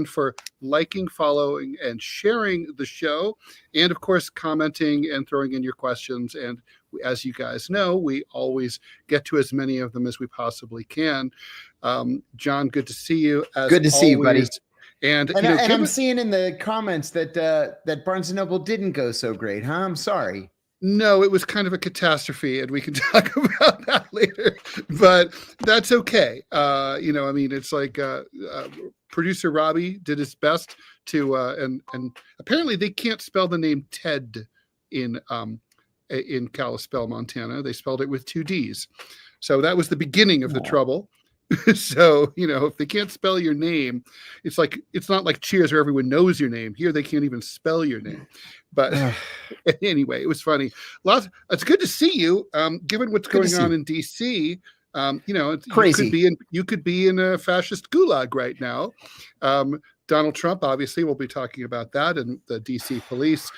for liking, following, and sharing the show, and of course commenting and throwing in your questions. And as you guys know, we always get to as many of them as we possibly can. John, good to see you. Good to see you, buddy. And I'm seeing in the comments that Barnes & Noble didn't go so great, huh? I'm sorry. No, it was kind of a catastrophe, and we can talk about that later, but that's okay. It's like producer Robbie did his best to, and apparently they can't spell the name Ted in Kalispell, Montana. They spelled it with 2 Ds. So that was the beginning of the trouble. So, if they can't spell your name, it's not like Cheers where everyone knows your name. Here, they can't even spell your name. But anyway, it was funny. It's good to see you. Given what's going on in DC, crazy. You could be in a fascist gulag right now. Donald Trump, obviously, we'll be talking about that, and the DC police,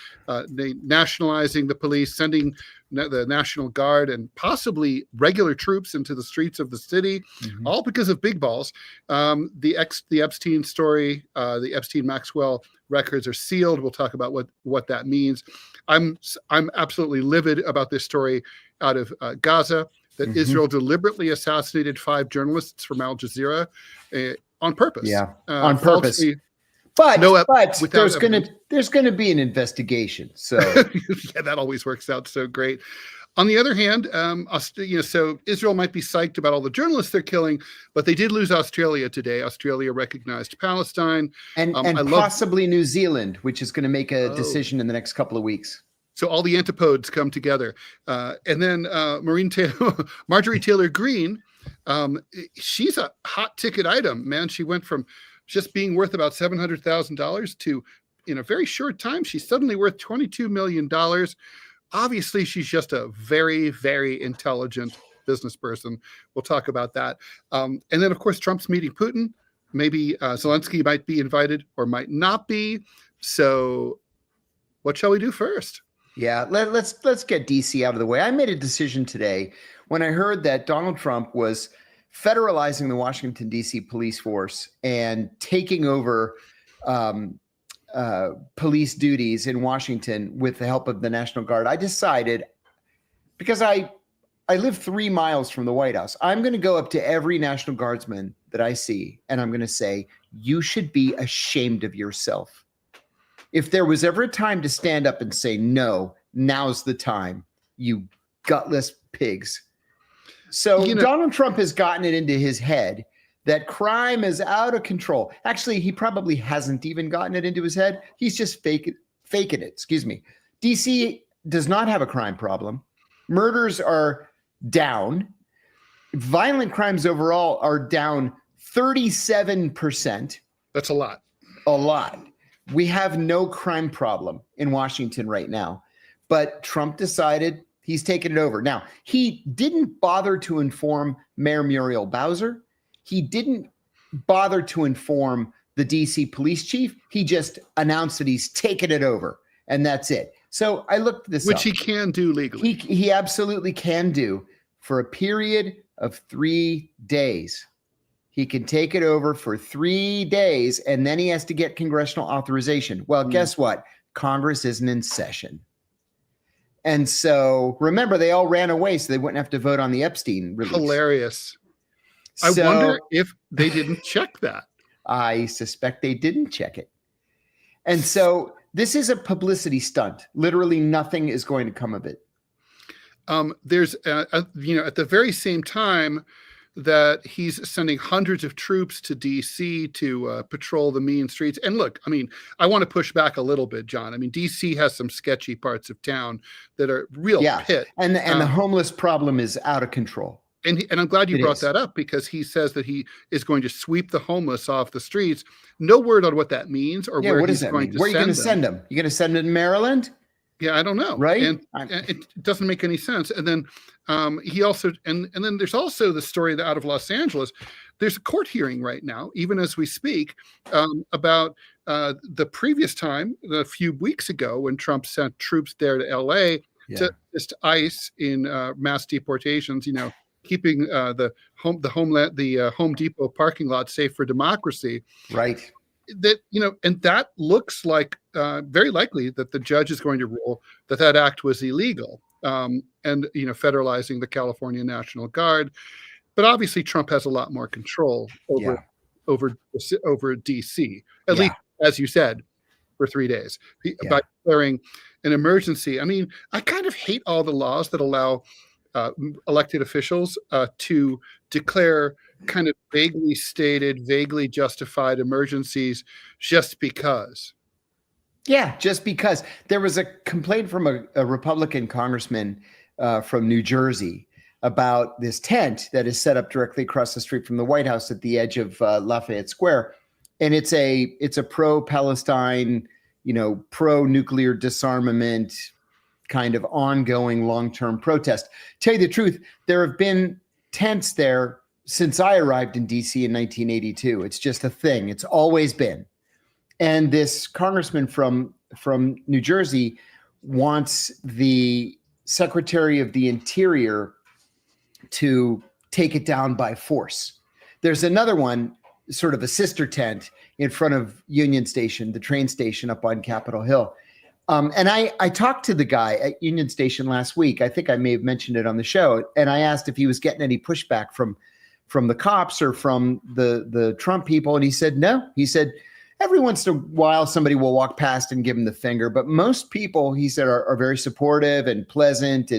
nationalizing the police, sending the National Guard and possibly regular troops into the streets of the city, all because of big balls. The Epstein story, the Epstein-Maxwell records are sealed. We'll talk about what that means. I'm absolutely livid about this story out of Gaza, that Israel deliberately assassinated 5 journalists from Al Jazeera on purpose. Yeah, on purpose. But there's going to be an investigation. So yeah, that always works out so great. On the other hand, so Israel might be psyched about all the journalists they're killing, but they did lose Australia today. Australia recognized Palestine and possibly New Zealand, which is going to make a decision in the next couple of weeks. So all the antipodes come together, and then Marjorie Taylor Greene. She's a hot ticket item, man. She went from just being worth about $700,000 to, in a very short time, she's suddenly worth $22 million. Obviously, she's just a very, very intelligent business person. We'll talk about that. And then, of course, Trump's meeting Putin. Maybe Zelensky might be invited or might not be. So what shall we do first? Yeah, let's get DC out of the way. I made a decision today when I heard that Donald Trump was federalizing the Washington, D.C. police force and taking over police duties in Washington with the help of the National Guard. I decided, because I live 3 miles from the White House, I'm going to go up to every National Guardsman that I see, and I'm going to say, you should be ashamed of yourself. If there was ever a time to stand up and say, no, now's the time, you gutless pigs. So Donald Trump has gotten it into his head that crime is out of control. Actually, he probably hasn't even gotten it into his head. He's just faking it. Excuse me. DC does not have a crime problem. Murders are down. Violent crimes overall are down 37%. That's a lot. A lot. We have no crime problem in Washington right now. But Trump decided he's taken it over. Now, he didn't bother to inform Mayor Muriel Bowser. He didn't bother to inform the DC police chief. He just announced that he's taken it over, and that's it. So I looked this up. Which he can do legally. He absolutely can do for a period of 3 days. He can take it over for 3 days, and then he has to get congressional authorization. Well, guess what? Congress isn't in session. And so, remember, they all ran away so they wouldn't have to vote on the Epstein release. Hilarious. I wonder if they didn't check that. I suspect they didn't check it. And so, this is a publicity stunt. Literally nothing is going to come of it. There's, at the very same time that he's sending hundreds of troops to DC to patrol the mean streets. And look, I mean, I want to push back a little bit, John. I mean, DC has some sketchy parts of town that are real pit. And the homeless problem is out of control. And I'm glad you brought that up, because he says that he is going to sweep the homeless off the streets. No word on what that means or where he's going to send them. Where are you going to send them? You're going to send them to Maryland? Yeah, I don't know. Right. And it doesn't make any sense. And then he also, and then there's also the story out of Los Angeles. There's a court hearing right now, even as we speak, about the previous time, a few weeks ago, when Trump sent troops there to LA to just ICE in mass deportations, keeping the Home Depot parking lot safe for democracy. Right. that, and that looks like very likely that the judge is going to rule that that act was illegal, and federalizing the California National Guard. But obviously, Trump has a lot more control over DC, at least, as you said, for 3 days by declaring an emergency. I mean, I kind of hate all the laws that allow elected officials to declare kind of vaguely stated, vaguely justified emergencies just because. Yeah, just because. There was a complaint from a Republican congressman from New Jersey about this tent that is set up directly across the street from the White House at the edge of Lafayette Square. And it's a pro-Palestine, pro-nuclear disarmament kind of ongoing long-term protest. Tell you the truth, there have been tents there since I arrived in DC in 1982. It's just a thing. It's always been. And this congressman from New Jersey wants the Secretary of the Interior to take it down by force. There's another one, sort of a sister tent in front of Union Station, the train station up on Capitol Hill. And I talked to the guy at Union Station last week. I think I may have mentioned it on the show. And I asked if he was getting any pushback from the cops or from the Trump people. And he said, no. He said, every once in a while, somebody will walk past and give him the finger. But most people, he said, are very supportive and pleasant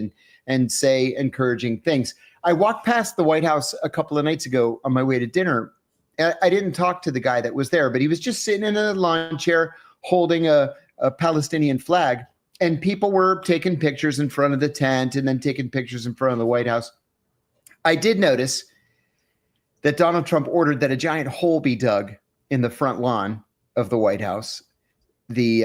and say encouraging things. I walked past the White House a couple of nights ago on my way to dinner. I didn't talk to the guy that was there, but he was just sitting in a lawn chair holding a Palestinian flag, and people were taking pictures in front of the tent and then taking pictures in front of the White House. I did notice that Donald Trump ordered that a giant hole be dug in the front lawn of the White House, the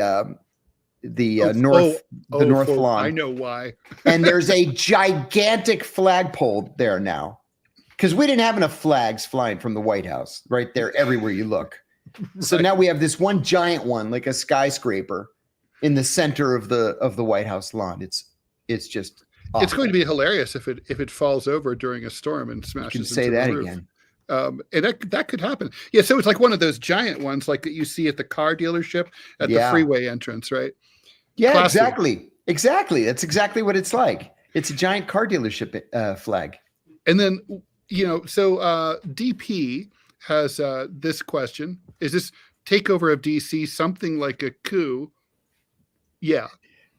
north lawn. I know why. And there's a gigantic flagpole there now, because we didn't have enough flags flying from the White House right there everywhere you look. So now we have this one giant one, like a skyscraper, in the center of the White House lawn. It's just awful. It's going to be hilarious if it falls over during a storm and smashes. You can say that again. And that could happen. Yeah, so it's like one of those giant ones, like that you see at the car dealership at the freeway entrance, right? Yeah, Classy. exactly. That's exactly what it's like. It's a giant car dealership flag. And then so DP has this question: is this takeover of DC something like a coup? Yeah.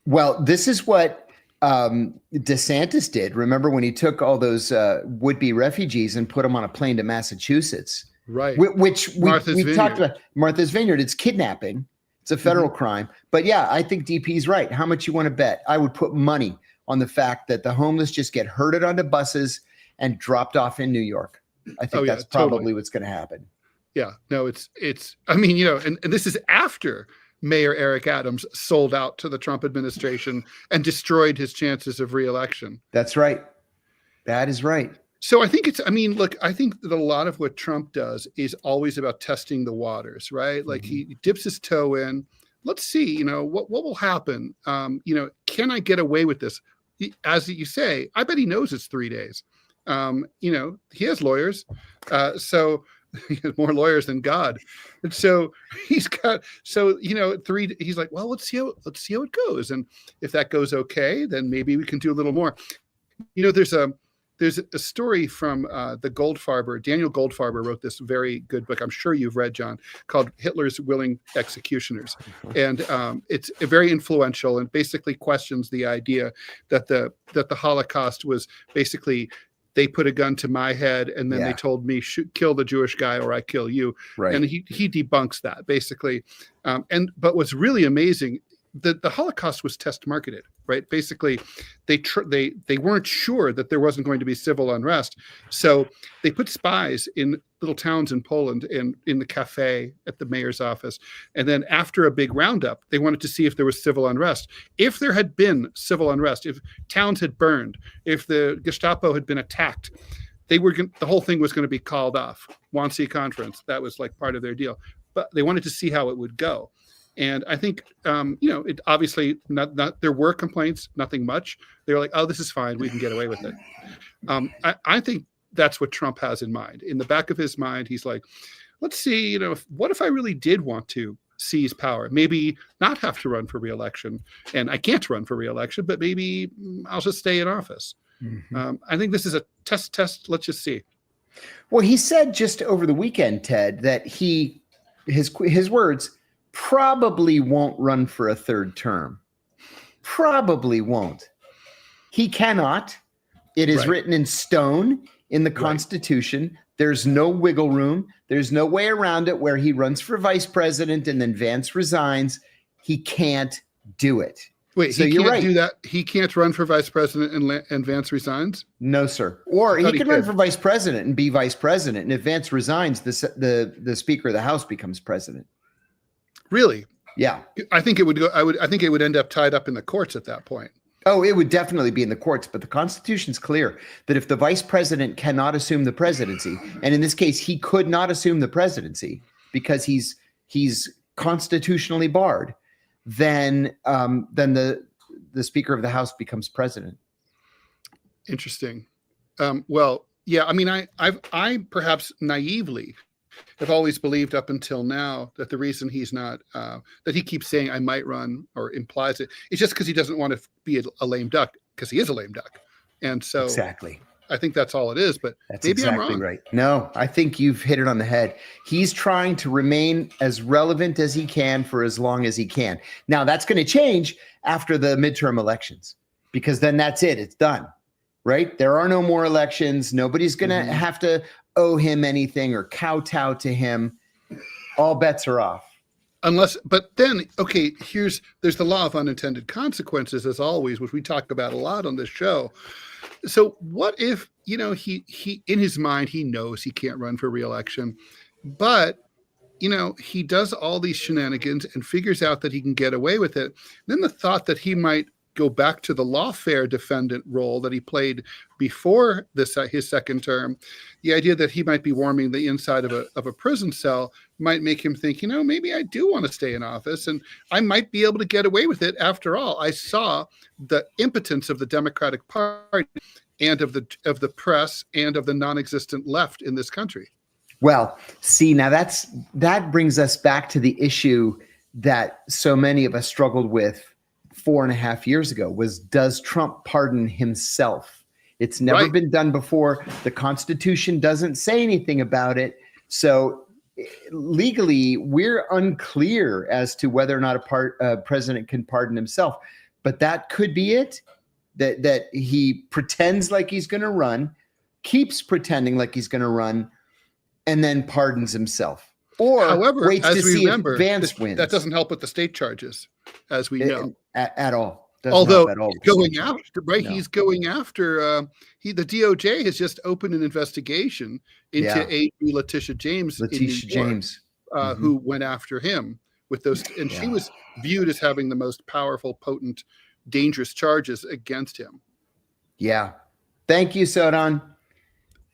Well, this is what DeSantis did. Remember when he took all those would-be refugees and put them on a plane to Massachusetts? Right. Which we talked about. Martha's Vineyard. It's kidnapping. It's a federal crime. But yeah, I think DP's right. How much you want to bet? I would put money on the fact that the homeless just get herded onto buses and dropped off in New York. I think that's probably what's going to happen. Yeah. No, it's I mean, and this is after Mayor Eric Adams sold out to the Trump administration and destroyed his chances of reelection. That's right. That is right. So I think look, I think that a lot of what Trump does is always about testing the waters, right? Like he dips his toe in. Let's see, what will happen? Can I get away with this? As you say, I bet he knows it's 3 days. He has lawyers. So he has more lawyers than God. And so he's got, he's like, well, let's see how it goes. And if that goes okay, then maybe we can do a little more. There's a story from the Goldfarber. Daniel Goldfarber wrote this very good book, I'm sure you've read, John, called Hitler's Willing Executioners. And it's very influential and basically questions the idea that the Holocaust was basically, they put a gun to my head and then they told me, kill the Jewish guy or I kill you. Right. And he debunks that basically. But what's really amazing, the Holocaust was test marketed, right? Basically, they weren't sure that there wasn't going to be civil unrest. So they put spies in little towns in Poland and in the cafe at the mayor's office. And then after a big roundup, they wanted to see if there was civil unrest. If there had been civil unrest, if towns had burned, if the Gestapo had been attacked, the whole thing was going to be called off. Wannsee Conference, that was like part of their deal. But they wanted to see how it would go. And I think, it obviously not there were complaints, nothing much. They were like, oh, this is fine. We can get away with it. I think that's what Trump has in mind. In the back of his mind, he's like, let's see, what if I really did want to seize power, maybe not have to run for re-election, and I can't run for re-election, but maybe I'll just stay in office. I think this is a test. Let's just see. Well, he said just over the weekend, Ted, that his words, probably won't run for a third term. Probably won't. He cannot. It is written in stone in the Constitution. There's no wiggle room. There's no way around it where he runs for vice president and then Vance resigns. He can't do it. Wait, so he can't do that? He can't run for vice president and Vance resigns? No, sir. Or he can run for vice president and be vice president. And if Vance resigns, the Speaker of the House becomes president. Really? Yeah. I think it would go. I think it would end up tied up in the courts at that point. Oh, it would definitely be in the courts, but the Constitution's clear that if the vice president cannot assume the presidency, and in this case, he could not assume the presidency because he's constitutionally barred, then the Speaker of the House becomes president. Interesting. Well, yeah. I mean, I perhaps naively have always believed up until now that the reason he's not, that he keeps saying I might run or implies it's just because he doesn't want to be a lame duck, because he is a lame duck. And so exactly, I think that's all it is, but that's maybe exactly I'm wrong. Right. No, I think you've hit it on the head. He's trying to remain as relevant as he can for as long as he can. Now that's going to change after the midterm elections, because then that's it. It's done, right? There are no more elections. Nobody's going to have to owe him anything or kowtow to him. All bets are off. But then, okay, there's the law of unintended consequences, as always, which we talk about a lot on this show. So what if, he in his mind, he knows he can't run for re-election, but, he does all these shenanigans and figures out that he can get away with it. Then the thought that he might go back to the lawfare defendant role that he played before his second term, the idea that he might be warming the inside of a prison cell might make him think, maybe I do want to stay in office and I might be able to get away with it. After all, I saw the impotence of the Democratic Party and of the press and of the non-existent left in this country. Well, see, now that brings us back to the issue that so many of us struggled with 4.5 years ago, was, does Trump pardon himself? It's never been done before. The Constitution doesn't say anything about it. So legally, we're unclear as to whether or not a president can pardon himself. But that could be it, that he pretends like he's going to run, keeps pretending like he's going to run, and then pardons himself. Or however, waits to see if Vance wins. That doesn't help with the state charges, as we know. At all. Although going after, no. He's going after, the DOJ has just opened an investigation into A. Letitia James, who went after him with those, and she was viewed as having the most powerful, potent, dangerous charges against him. Yeah. Thank you, Sodan.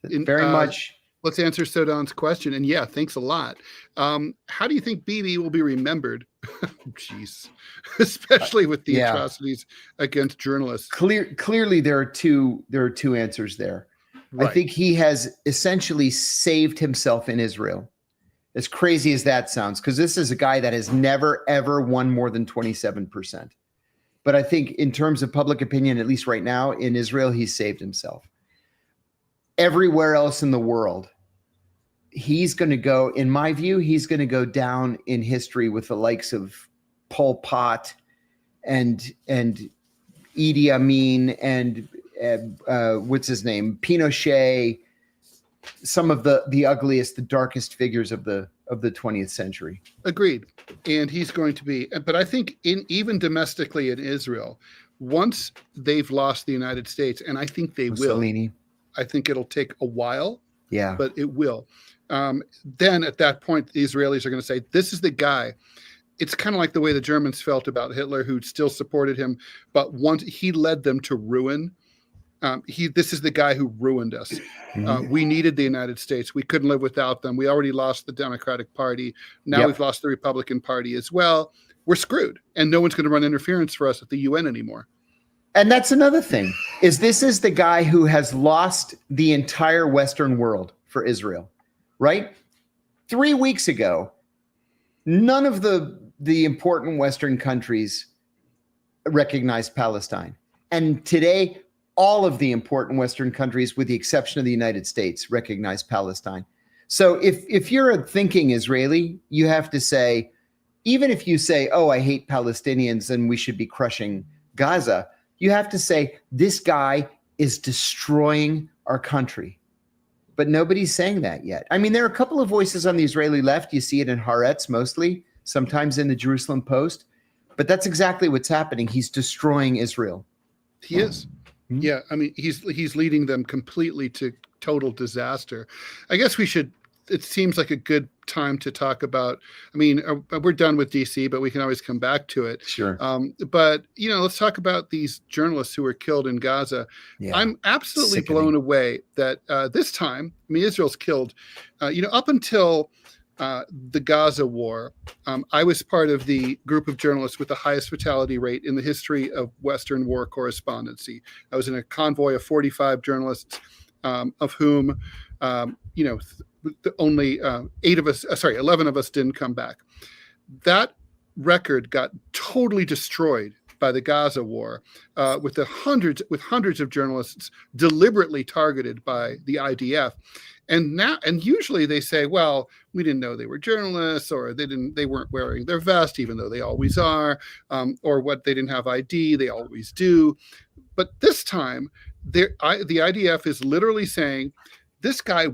Very much. Let's answer Sodan's question. And thanks a lot. How do you think Bibi will be remembered? Jeez. Especially with the atrocities against journalists. Clearly, there are two answers there. Right. I think he has essentially saved himself in Israel. As crazy as that sounds, because this is a guy that has never, ever won more than 27%. But I think in terms of public opinion, at least right now in Israel, he's saved himself. Everywhere else in the world, he's going to go, in my view, he's going to go down in history with the likes of Pol Pot and Idi Amin and what's his name, Pinochet, some of the ugliest, the darkest figures of the 20th century. Agreed. And he's going to be, but I think even domestically in Israel, once they've lost the United States, and I think they Mussolini. will. I think it'll take a while, but it will. Then at that point, the Israelis are going to say, this is the guy. It's kind of like the way the Germans felt about Hitler, who still supported him. But once he led them to ruin, this is the guy who ruined us. We needed the United States. We couldn't live without them. We already lost the Democratic Party. Now we've lost the Republican Party as well. We're screwed. And no one's going to run interference for us at the UN anymore. And that's another thing, is this is the guy who has lost the entire Western world for Israel, right? 3 weeks ago, none of the important Western countries recognized Palestine. And today, all of the important Western countries, with the exception of the United States, recognize Palestine. So if you're a thinking Israeli, you have to say, even if you say, oh, I hate Palestinians and we should be crushing Gaza, you have to say, this guy is destroying our country. But nobody's saying that yet. I mean, there are a couple of voices on the Israeli left. You see it in Haaretz mostly, sometimes in the Jerusalem Post. But that's exactly what's happening. He's destroying Israel. He is. Mm-hmm. Yeah, I mean, he's leading them completely to total disaster. I guess it seems like a good time to talk about, I mean, we're done with DC, but we can always come back to it. Sure. But, let's talk about these journalists who were killed in Gaza. Yeah. I'm absolutely blown away that this time, I mean, Israel's killed, up until the Gaza war, I was part of the group of journalists with the highest fatality rate in the history of Western war correspondency. I was in a convoy of 45 journalists, of whom, only 11 of us didn't come back. That record got totally destroyed by the Gaza war, with hundreds of journalists deliberately targeted by the IDF. And usually they say, well, we didn't know they were journalists, or they weren't wearing their vest, even though they always are, or what, they didn't have ID, they always do. But this time, the IDF is literally saying, this guy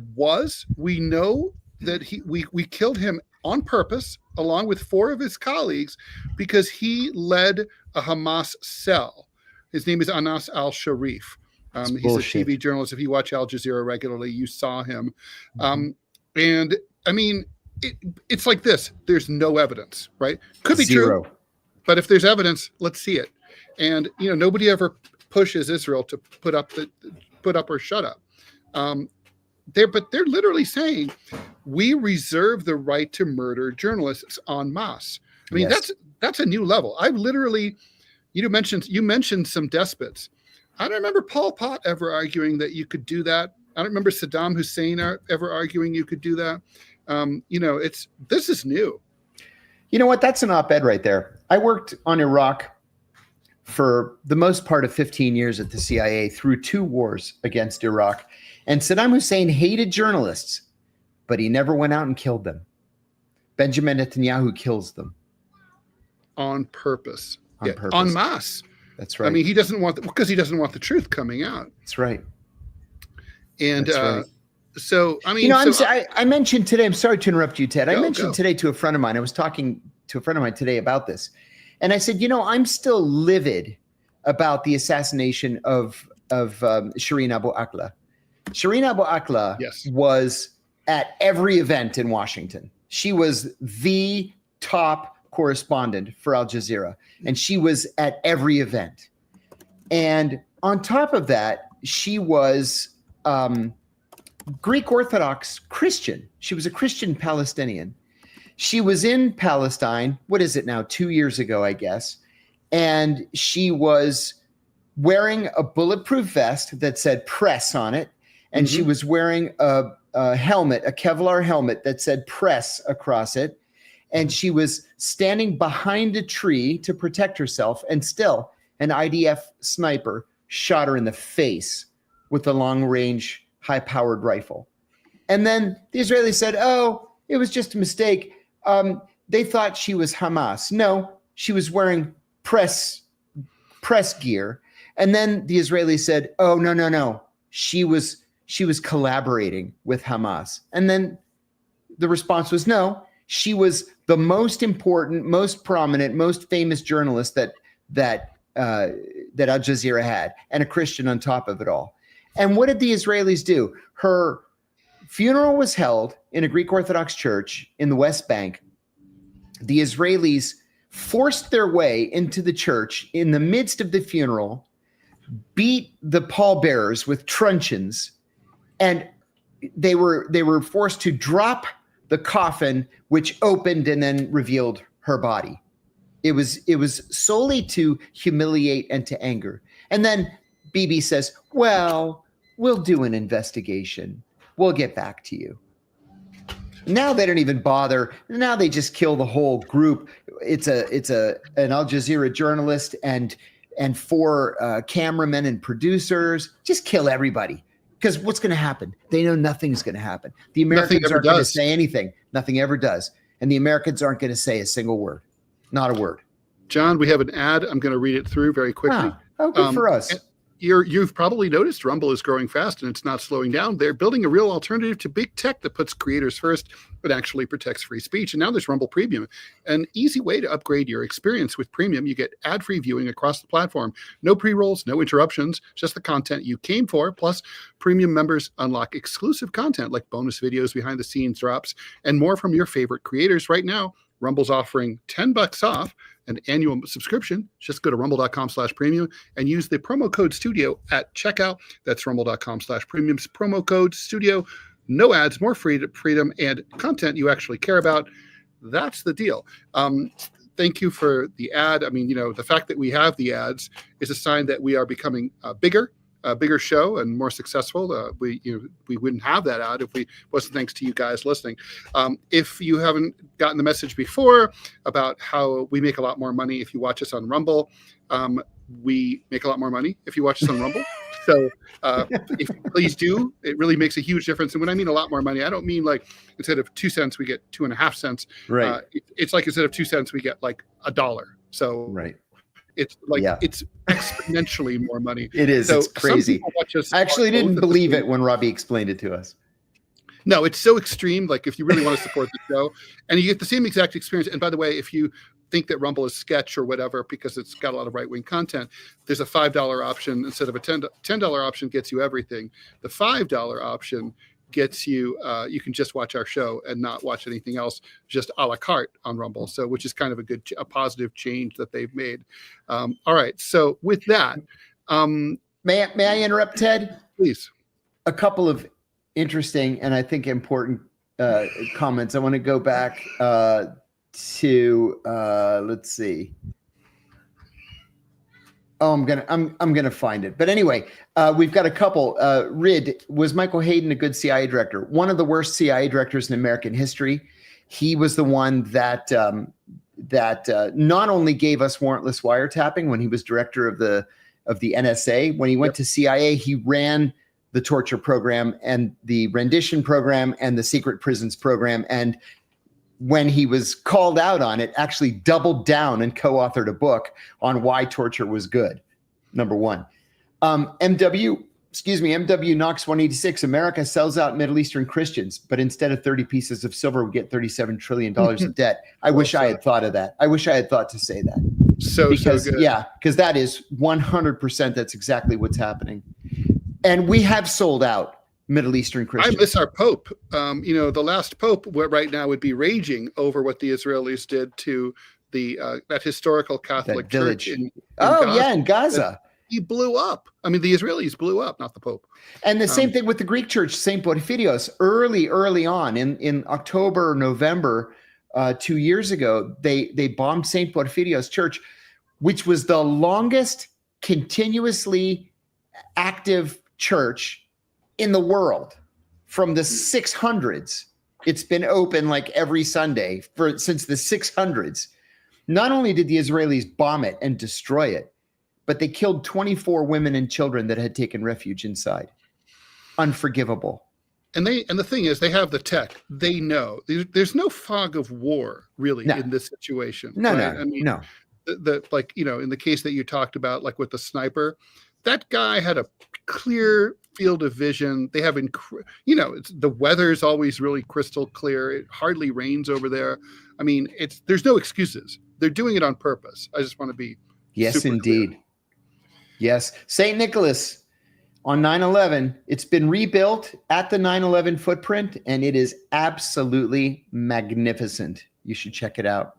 we know that we killed him on purpose, along with 4 of his colleagues, because he led a Hamas cell. His name is Anas al-Sharif. He's bullshit. A TV journalist. If you watch Al Jazeera regularly, you saw him. And I mean, it's like this. There's no evidence, right? Could be Zero. True. But if there's evidence, let's see it. And, nobody ever pushes Israel to put up or shut up. But they're literally saying, we reserve the right to murder journalists en masse. I mean, yes. That's a new level. I've literally, you mentioned some despots. I don't remember Pol Pot ever arguing that you could do that. I don't remember Saddam Hussein ever arguing you could do that. This is new. You know what? That's an op-ed right there. I worked on Iraq for the most part of 15 years at the CIA through 2 wars against Iraq. And Saddam Hussein hated journalists, but he never went out and killed them. Benjamin Netanyahu kills them. On purpose. On purpose. En masse. That's right. I mean, he doesn't want the truth coming out. That's right. And right. So, I mean, I mentioned today, I'm sorry to interrupt you, Ted. I mentioned go. Today to a friend of mine. I was talking to a friend of mine today about this. And I said, I'm still livid about the assassination of Shireen Abu Akleh. Shireen Abu Akleh was at every event in Washington. She was the top correspondent for Al Jazeera, and she was at every event. And on top of that, she was Greek Orthodox Christian. She was a Christian Palestinian. She was in Palestine, what is it now, 2 years ago, I guess, and she was wearing a bulletproof vest that said press on it, and she was wearing a helmet, a Kevlar helmet that said press across it. And she was standing behind a tree to protect herself. And still, an IDF sniper shot her in the face with a long-range, high-powered rifle. And then the Israelis said, oh, it was just a mistake. They thought she was Hamas. No, she was wearing press gear. And then the Israelis said, oh, no. She was collaborating with Hamas. And then the response was no. She was the most important, most prominent, most famous journalist that Al Jazeera had, and a Christian on top of it all. And what did the Israelis do? Her funeral was held in a Greek Orthodox church in the West Bank. The Israelis forced their way into the church in the midst of the funeral, beat the pallbearers with truncheons, and they were forced to drop the coffin, which opened and then revealed her body. It was solely to humiliate and to anger. And then Bibi says, well, we'll do an investigation. We'll get back to you. Now they don't even bother. Now they just kill the whole group. It's an Al Jazeera journalist and 4 cameramen and producers. Just kill everybody. Because what's going to happen? They know nothing's going to happen. The Americans aren't going to say anything. Nothing ever does. And the Americans aren't going to say a single word. Not a word. John, we have an ad. I'm going to read it through very quickly. Oh, good for us. You've probably noticed Rumble is growing fast and it's not slowing down. They're building a real alternative to big tech that puts creators first, but actually protects free speech. And now there's Rumble Premium, an easy way to upgrade your experience with Premium. You get ad-free viewing across the platform. No pre-rolls, no interruptions, just the content you came for. Plus, Premium members unlock exclusive content like bonus videos, behind-the-scenes drops, and more from your favorite creators. Right now, Rumble's offering $10 off an annual subscription. Just go to rumble.com/premium and use the promo code studio at checkout. That's rumble.com/premium's promo code studio. No ads, more freedom, and content you actually care about. That's the deal. Thank you for the ad. I mean, the fact that we have the ads is a sign that we are becoming bigger. A bigger show and more successful. We wouldn't have that ad if we wasn't thanks to you guys listening. If you haven't gotten the message before about how we make a lot more money if you watch us on Rumble, we make a lot more money if you watch us on Rumble. So if you please do, it really makes a huge difference. And when I mean a lot more money, I don't mean like instead of 2 cents we get 2.5 cents. Right. It's like instead of 2 cents we get like $1. So right. It's like it's exponentially more money. It is. So it's crazy. I actually didn't believe it when Robbie explained it to us. No, it's so extreme. Like if you really want to support the show, and you get the same exact experience. And by the way, if you think that Rumble is sketch or whatever because it's got a lot of right-wing content, there's a $5 option instead of a $10 option. Gets you everything. The $5 option gets you you can just watch our show and not watch anything else, just a la carte on Rumble. So which is kind of a positive change that they've made. All right, so with that, may I interrupt, Ted? Please. A couple of interesting and I think important comments. I want to go back to let's see. Oh, I'm gonna find it. But anyway, we've got a couple. Rid, was Michael Hayden a good CIA director? One of the worst CIA directors in American history. He was the one that not only gave us warrantless wiretapping when he was director of the NSA. When he went to CIA, he ran the torture program and the rendition program and the secret prisons program. And when he was called out on it, actually doubled down and co-authored a book on why torture was good. Number one. MW Knox 186, America sells out Middle Eastern Christians, but instead of 30 pieces of silver, we get $37 trillion of debt. I wish I had thought of that. I wish I had thought to say that. So good. Yeah, because that is 100%. That's exactly what's happening. And we have sold out Middle Eastern Christians. I miss our Pope. The last Pope right now would be raging over what the Israelis did to the that historical Catholic church in Gaza. In Gaza. He blew up. I mean, the Israelis blew up, not the Pope. And the same thing with the Greek church, St. Porphyrios. Early on in October or November 2 years ago, they bombed St. Porphyrios Church, which was the longest continuously active church in the world from the 600s. It's been open like every Sunday since the 600s. Not only did the Israelis bomb it and destroy it, but they killed 24 women and children that had taken refuge inside. Unforgivable. And the thing is, they have the tech. They know there's no fog of war really in this situation. No. I mean, no. In the case that you talked about, like with the sniper, that guy had a clear field of vision. They have, the weather's always really crystal clear. It hardly rains over there. I mean, there's no excuses. They're doing it on purpose. I just want to be yes, indeed. Clear. Yes. St. Nicholas on 9/11, it's been rebuilt at the 9/11 footprint, and it is absolutely magnificent. You should check it out.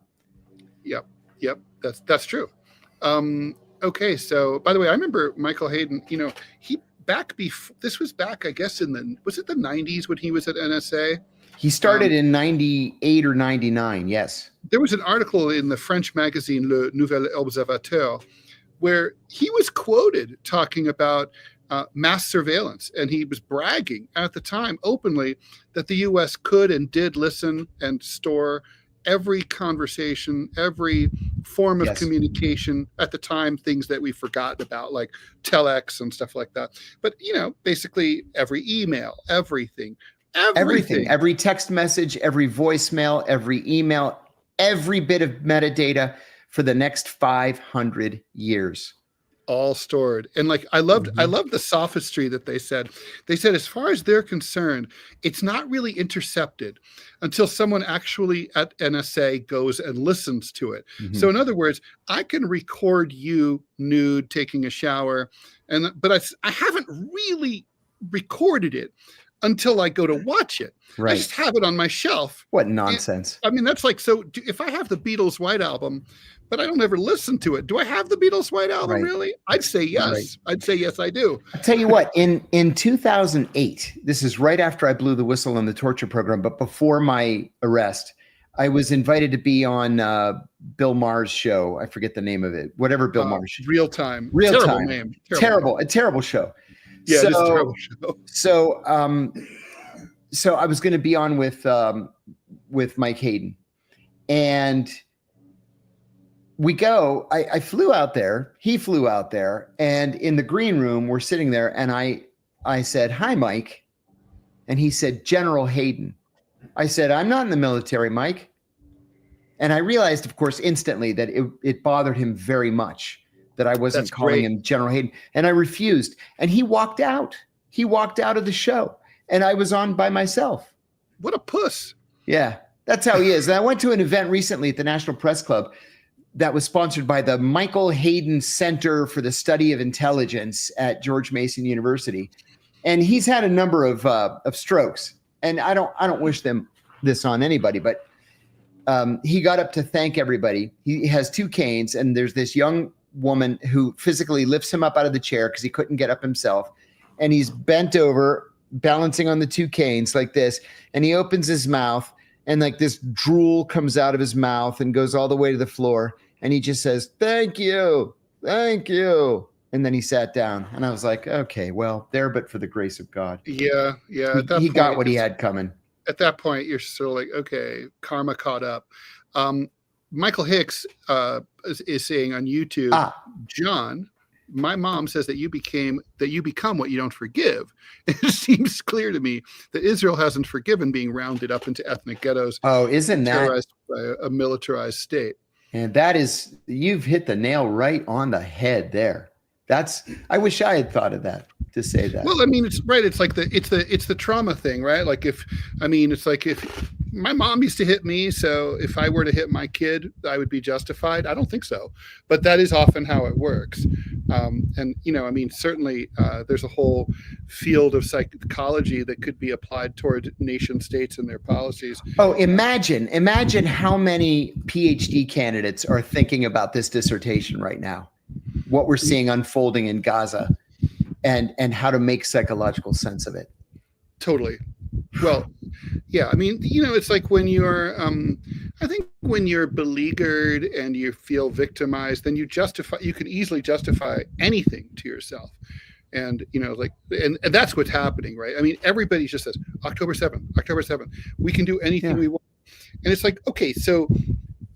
Yep. That's true. Okay, so by the way, I remember Michael Hayden, this was back, I guess, was it the 90s when he was at NSA? He started in 98 or 99, yes. There was an article in the French magazine Le Nouvel Observateur where he was quoted talking about mass surveillance. And he was bragging at the time openly that the US could and did listen and store every conversation, every form of communication at the time, things that we've forgotten about, like telex and stuff like that. But, basically every email, everything, every text message, every voicemail, every email, every bit of metadata for the next 500 years. All stored. And like, I loved the sophistry that they said, as far as they're concerned, it's not really intercepted until someone actually at NSA goes and listens to it. So in other words, I can record you nude taking a shower, but I haven't really recorded it until I go to watch it. Right. I just have it on my shelf. What nonsense. That's like, so if I have the Beatles' White Album, but I don't ever listen to it, do I have the Beatles' White Album really? I'd say yes. Right. I'd say yes, I do. I'll tell you what, in 2008, this is right after I blew the whistle on the torture program, but before my arrest, I was invited to be on Bill Maher's show. I forget the name of it. Whatever Bill Maher's. Real Time. Terrible name. A terrible show. Yeah, it is a terrible show. So I was going to be on with Mike Hayden, and we go. I flew out there. He flew out there, and in the green room, we're sitting there, and I said, "Hi, Mike," and he said, "General Hayden." I said, "I'm not in the military, Mike," and I realized, of course, instantly that it bothered him very much that I wasn't calling him General Hayden, and I refused. And he walked out. He walked out of the show, and I was on by myself. What a puss. Yeah, that's how he is. And I went to an event recently at the National Press Club that was sponsored by the Michael Hayden Center for the Study of Intelligence at George Mason University. And he's had a number of strokes. And I don't wish this on anybody, but he got up to thank everybody. He has 2 canes, and there's this young woman who physically lifts him up out of the chair because he couldn't get up himself. And he's bent over, balancing on the 2 canes like this. And he opens his mouth, and like this drool comes out of his mouth and goes all the way to the floor. And he just says, "Thank you. Thank you." And then he sat down, and I was like, okay, well, there, but for the grace of God. Yeah. He got what he had coming. At that point, you're sort of like, okay, karma caught up. Michael Hicks is saying on YouTube, John, my mom says that you become what you don't forgive. It seems clear to me that Israel hasn't forgiven being rounded up into ethnic ghettos. Oh, isn't that terrorized by a militarized state? And you've hit the nail right on the head there. I wish I had thought of that, to say that. Well, it's right. It's like it's the trauma thing, right? Like if my mom used to hit me, so if I were to hit my kid, I would be justified. I don't think so, but that is often how it works. And certainly there's a whole field of psychology that could be applied toward nation states and their policies. Oh, imagine how many PhD candidates are thinking about this dissertation right now. What we're seeing unfolding in Gaza, and how to make psychological sense of it. Totally. Well, yeah. It's like when you're, I think when you're beleaguered and you feel victimized, then you can easily justify anything to yourself. And, and that's what's happening, right? Everybody just says, October 7th, we can do anything we want. And it's like, okay, so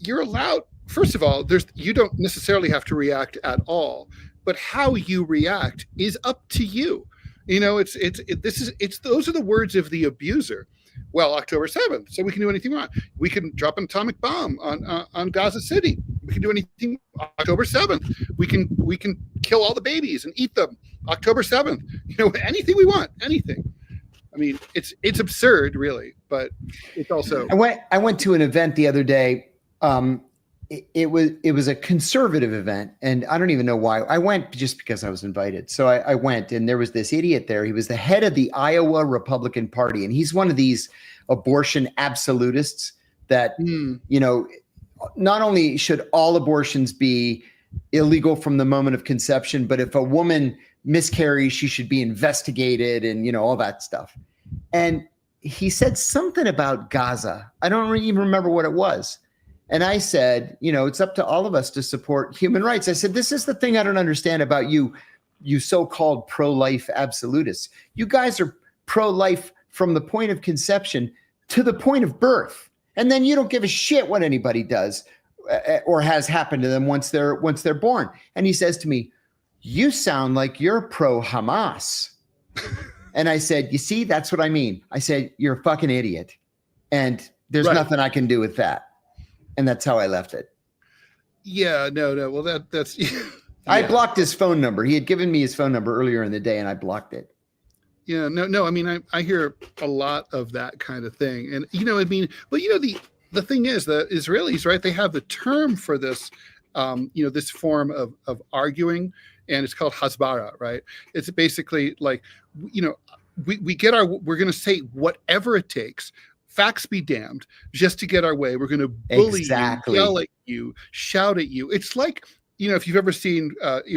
you're allowed. First of all, you don't necessarily have to react at all, but how you react is up to you. Those are the words of the abuser. Well, October 7th, so we can do anything we want. We can drop an atomic bomb on Gaza City. We can do anything. October 7th, we can kill all the babies and eat them. October 7th, anything we want, anything. It's absurd, really, but it's also. I went to an event the other day. It was a conservative event, and I don't even know why. I went just because I was invited. So I went, and there was this idiot there. He was the head of the Iowa Republican Party, and he's one of these abortion absolutists that, not only should all abortions be illegal from the moment of conception, but if a woman miscarries, she should be investigated and, all that stuff. And he said something about Gaza. I don't even remember what it was. And I said, it's up to all of us to support human rights. I said, this is the thing I don't understand about you you so-called pro-life absolutists. You guys are pro-life from the point of conception to the point of birth. And then you don't give a shit what anybody does or has happened to them once they're born. And he says to me, you sound like you're pro-Hamas. And I said, you see, that's what I mean. I said, you're a fucking idiot. And there's nothing I can do with that. And that's how I left it. Yeah, no. Well, that's... Yeah. I blocked his phone number. He had given me his phone number earlier in the day, and I blocked it. Yeah, no. I mean, I hear a lot of that kind of thing. And, the thing is, the Israelis, right, they have the term for this, this form of arguing, and it's called hasbara, right? It's basically like, we're going to say whatever it takes, facts be damned, just to get our way. We're going to bully you, yell at you, shout at you. It's like, if you've ever seen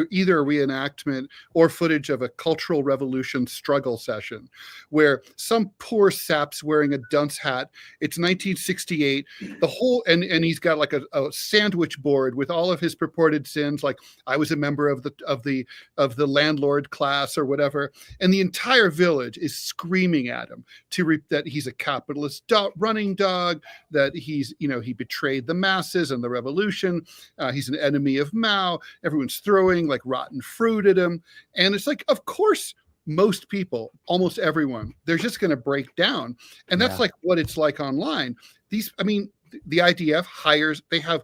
either a reenactment or footage of a cultural revolution struggle session where some poor sap's wearing a dunce hat, it's 1968, the whole, and he's got like a sandwich board with all of his purported sins, like I was a member of the landlord class or whatever, and the entire village is screaming at him that he's a capitalist running dog, that he's, he betrayed the masses and the revolution, he's an enemy of Mao. Everyone's throwing like rotten fruit at him. And it's like, of course, most people, almost everyone, they're just going to break down. And that's like what it's like online. The IDF they have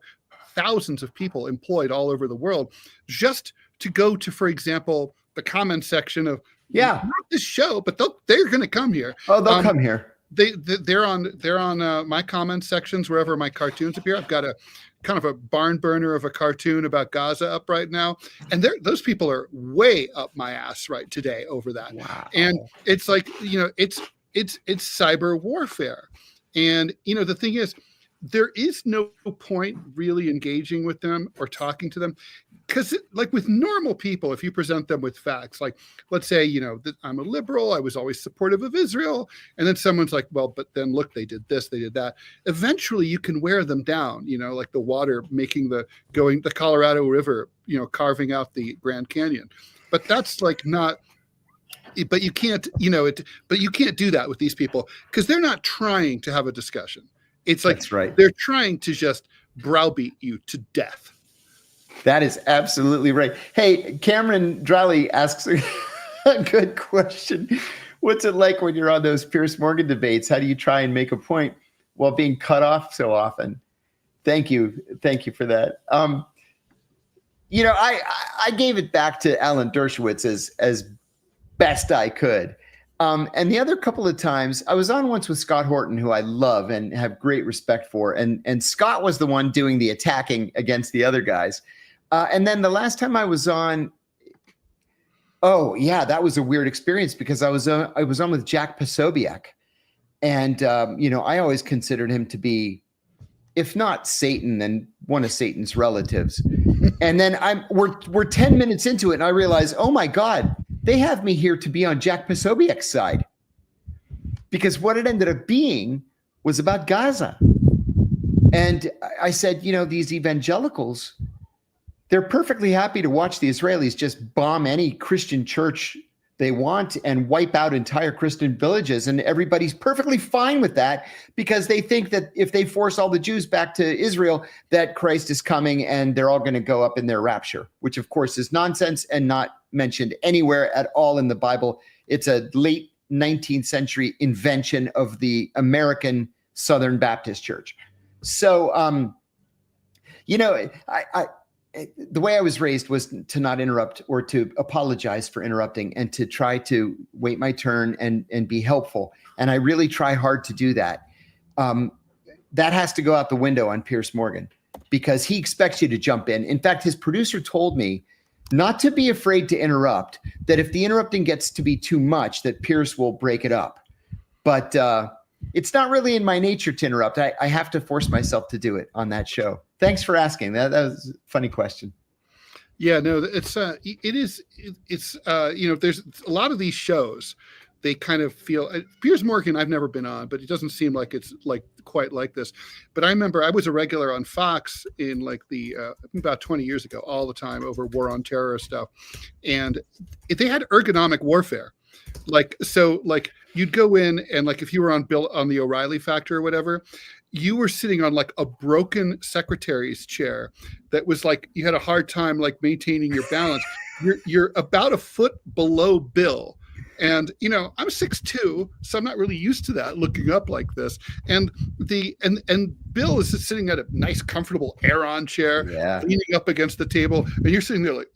thousands of people employed all over the world just to go to, for example, the comment section of not this show, but they're going to come here. Oh, they'll come here. They're on my comment sections wherever my cartoons appear. I've got a kind of a barn burner of a cartoon about Gaza up right now, and those people are way up my ass right today over that. Wow. And it's like, it's cyber warfare, and the thing is, there is no point really engaging with them or talking to them, because like with normal people, if you present them with facts, like let's say, that I'm a liberal, I was always supportive of Israel, and then someone's like, well, but then look, they did this, they did that. Eventually you can wear them down, like the water making the Colorado River, carving out the Grand Canyon. But that's like not, but you can't, but you can't do that with these people because they're not trying to have a discussion. It's like they're trying to just browbeat you to death. That is absolutely right. Hey, Cameron Driley asks a good question. What's it like when you're on those Piers Morgan debates? How do you try and make a point while being cut off so often? Thank you. Thank you for that. I gave it back to Alan Dershowitz as best I could. And the other couple of times, I was on once with Scott Horton, who I love and have great respect for. And Scott was the one doing the attacking against the other guys. And then the last time I was on, that was a weird experience because I was on with Jack Posobiec. And, I always considered him to be, if not Satan, then one of Satan's relatives. And then we're 10 minutes into it and I realize, oh my God, they have me here to be on Jack Posobiec's side, because what it ended up being was about Gaza. And I said, these evangelicals, they're perfectly happy to watch the Israelis just bomb any Christian church they want and wipe out entire Christian villages. And everybody's perfectly fine with that because they think that if they force all the Jews back to Israel, that Christ is coming and they're all going to go up in their rapture, which of course is nonsense and not mentioned anywhere at all in the Bible. It's a late 19th century invention of the American Southern Baptist Church. So, the way I was raised was to not interrupt or to apologize for interrupting and to try to wait my turn and be helpful. And I really try hard to do that. That has to go out the window on Piers Morgan because he expects you to jump in. In fact, his producer told me not to be afraid to interrupt, that if the interrupting gets to be too much, that Piers will break it up. But it's not really in my nature to interrupt. I have to force myself to do it on that show. Thanks for asking. That was a funny question. Yeah, no, it's there's a lot of these shows they kind of feel Piers Morgan. I've never been on, but it doesn't seem like it's like quite like this. But I remember I was a regular on Fox in like the about 20 years ago, all the time over war on terror stuff, and they had ergonomic warfare. Like, so like you'd go in and like if you were on the O'Reilly Factor or whatever, you were sitting on like a broken secretary's chair that was like you had a hard time like maintaining your balance. You're about a foot below Bill. And you know, I'm 6'2", so I'm not really used to that looking up like this. And Bill is just sitting at a nice, comfortable Aeron chair, leaning up against the table, and you're sitting there like,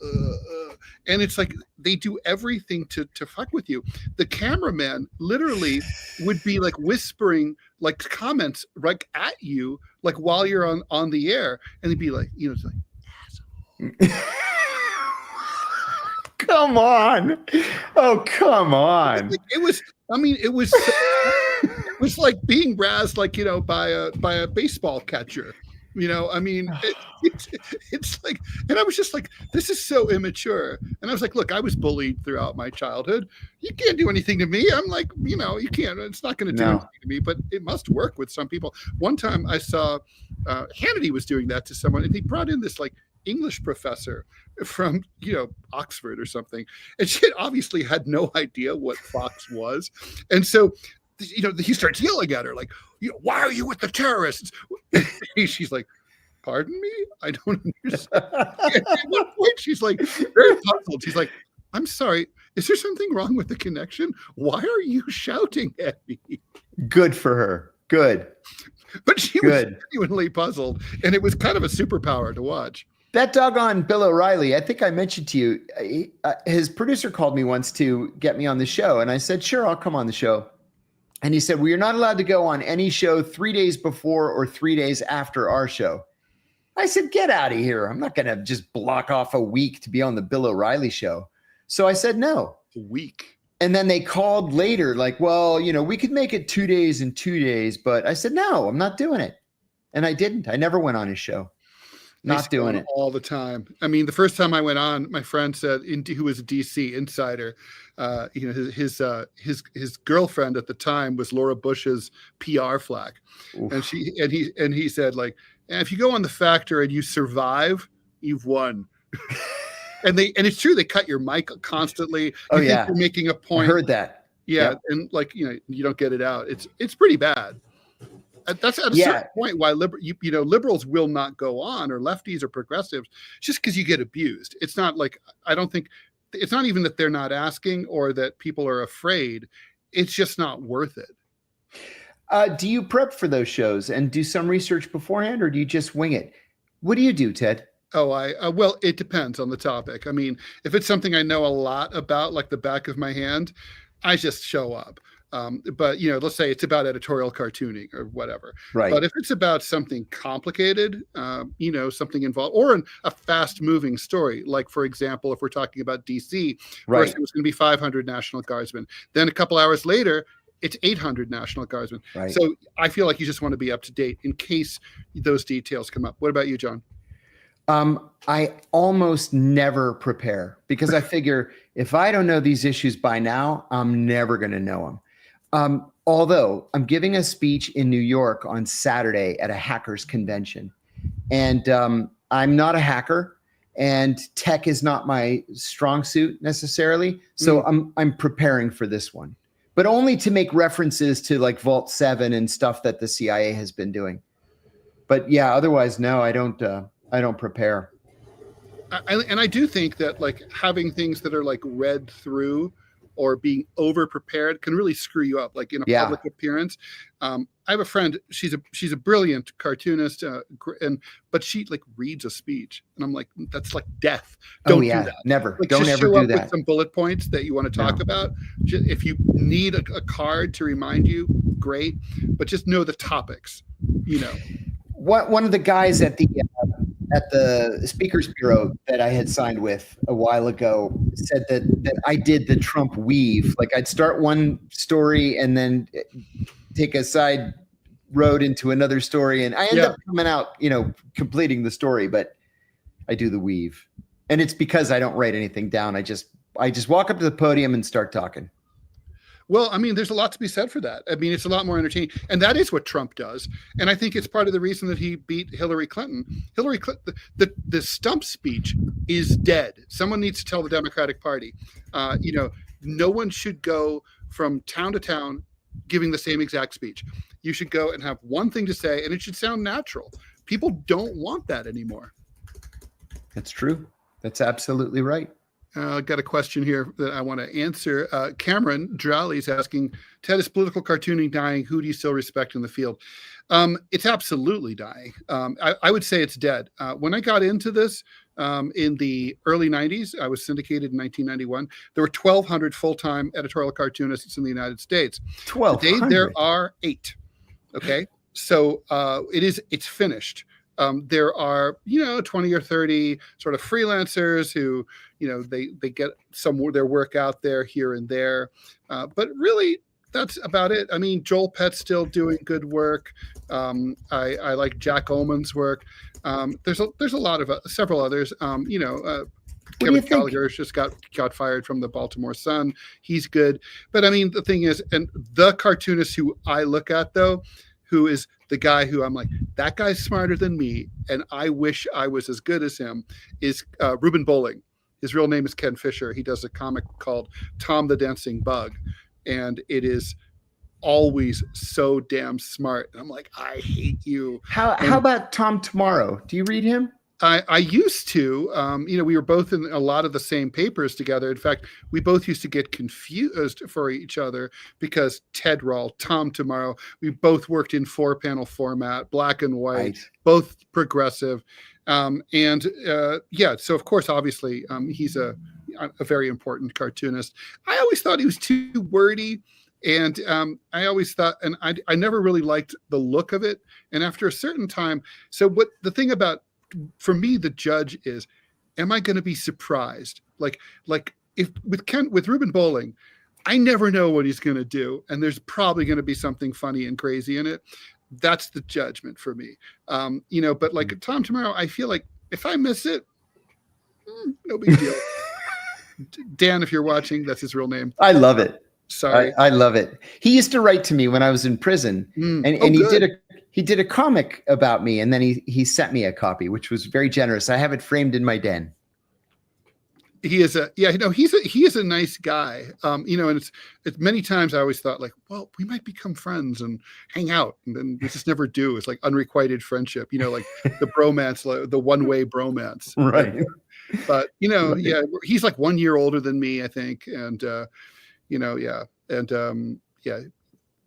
and it's like they do everything to fuck with you. The cameraman literally would be like whispering like comments like at you, like while you're on the air, and he'd be like, you know, it's like, asshole. Come on. Oh, come on. It was like being razzed, like, you know, by a baseball catcher, you know, I mean, it's like, and I was just like, this is so immature. And I was like, look, I was bullied throughout my childhood. You can't do anything to me. I'm like, you know, you can't, it's not going to do anything to me, but it must work with some people. One time I saw Hannity was doing that to someone, and he brought in this like English professor from, you know, Oxford or something, and she obviously had no idea what Fox was, and so, you know, he starts yelling at her like, you know, why are you with the terrorists? She's like, pardon me, I don't understand. At one point she's like very puzzled. She's like, I'm sorry, is there something wrong with the connection? Why are you shouting at me? Good for her. Good. But she was genuinely puzzled, and it was kind of a superpower to watch. That doggone Bill O'Reilly, I think I mentioned to you, his producer called me once to get me on the show. And I said, sure, I'll come on the show. And he said, well, you're not allowed to go on any show 3 days before or 3 days after our show. I said, get out of here. I'm not going to just block off a week to be on the Bill O'Reilly show. So I said, no. A week. And then they called later like, well, you know, we could make it 2 days and 2 days. But I said, no, I'm not doing it. And I didn't. I never went on his show. Not doing it all the time. I mean, the first time I went on, my friend said, who was a DC insider, you know, his girlfriend at the time was Laura Bush's PR flack. Oof. And he said like, if you go on the Factor and you survive, you've won. and it's true, they cut your mic constantly. Oh you yeah, think you're making a point. I heard that. Yeah, yep. And like, you know, you don't get it out. It's pretty bad. That's at a certain point why liberals will not go on, or lefties or progressives, just because you get abused. It's not like, I don't think, it's not even that they're not asking or that people are afraid. It's just not worth it. Do you prep for those shows and do some research beforehand, or do you just wing it? What do you do, Ted? Oh, well, it depends on the topic. I mean, if it's something I know a lot about, like the back of my hand, I just show up. But, you know, let's say it's about editorial cartooning or whatever. Right. But if it's about something complicated, you know, something involved, or a fast moving story, like, for example, if we're talking about DC, first it was going to be 500 National Guardsmen. Then a couple hours later, it's 800 National Guardsmen. Right. So I feel like you just want to be up to date in case those details come up. What about you, John? I almost never prepare because I figure if I don't know these issues by now, I'm never going to know them. Although I'm giving a speech in New York on Saturday at a hackers convention, and I'm not a hacker, and tech is not my strong suit necessarily. So I'm preparing for this one, but only to make references to like Vault 7 and stuff that the CIA has been doing. But yeah, otherwise, no, I don't prepare. And I do think that like having things that are like read through or being over prepared can really screw you up, like in a public appearance. I have a friend, she's a brilliant cartoonist, but she like reads a speech, and I'm like, that's like death. Don't do that. Never. Like, don't just ever show do up that. with some bullet points that you want to talk about. If you need a card to remind you, great, but just know the topics, you know. One of the guys at the Speakers Bureau that I had signed with a while ago said that I did the Trump weave. Like I'd start one story and then take a side road into another story, and I end up coming out, you know, completing the story. But I do the weave, and it's because I don't write anything down. I just walk up to the podium and start talking. Well, I mean, there's a lot to be said for that. I mean, it's a lot more entertaining. And that is what Trump does. And I think it's part of the reason that he beat Hillary Clinton. Hillary Clinton, the stump speech is dead. Someone needs to tell the Democratic Party, no one should go from town to town giving the same exact speech. You should go and have one thing to say, and it should sound natural. People don't want that anymore. That's true. That's absolutely right. I've got a question here that I want to answer. Cameron Drowley's asking, Ted, is political cartooning dying? Who do you still respect in the field? It's absolutely dying. I would say it's dead. When I got into this in the early 90s, I was syndicated in 1991. There were 1,200 full-time editorial cartoonists in the United States. 1,200? Today, there are 8. Okay? So it's finished. There are, 20 or 30 sort of freelancers who, they get some of their work out there here and there. But really, that's about it. I mean, Joel Pett's still doing good work. I like Jack Ullman's work. There's a lot of several others. Kevin Gallagher just got fired from the Baltimore Sun. He's good. But I mean, the thing is, and the cartoonist who I look at, though, who is the guy who I'm like, that guy's smarter than me, and I wish I was as good as him, is Reuben Bowling. His real name is Ken Fisher. He does a comic called Tom the Dancing Bug, and it is always so damn smart. And I'm like, I hate you. How about Tom Tomorrow? Do you read him? I used to, we were both in a lot of the same papers together. In fact, we both used to get confused for each other because Ted Rall, Tom Tomorrow, we both worked in 4-panel format, black and white, right. Both progressive. So of course, obviously, he's a very important cartoonist. I always thought he was too wordy. And I always thought, and I never really liked the look of it. And after a certain time, the thing about, for me, the judge is, am I going to be surprised? Like if with Reuben Bowling, I never know what he's going to do, and there's probably going to be something funny and crazy in it. That's the judgment for me. But like Tom Tomorrow, I feel like if I miss it, no big deal. Dan, if you're watching, that's his real name. I love it. Sorry, I love it. He used to write to me when I was in prison, and he did a comic about me, and then he sent me a copy, which was very generous. I have it framed in my den. He is he is a nice guy. And it's many times I always thought, like, well, we might become friends and hang out, and then we just never do. It's like unrequited friendship, like the bromance, the one-way bromance. Right. But he's like 1 year older than me, I think, and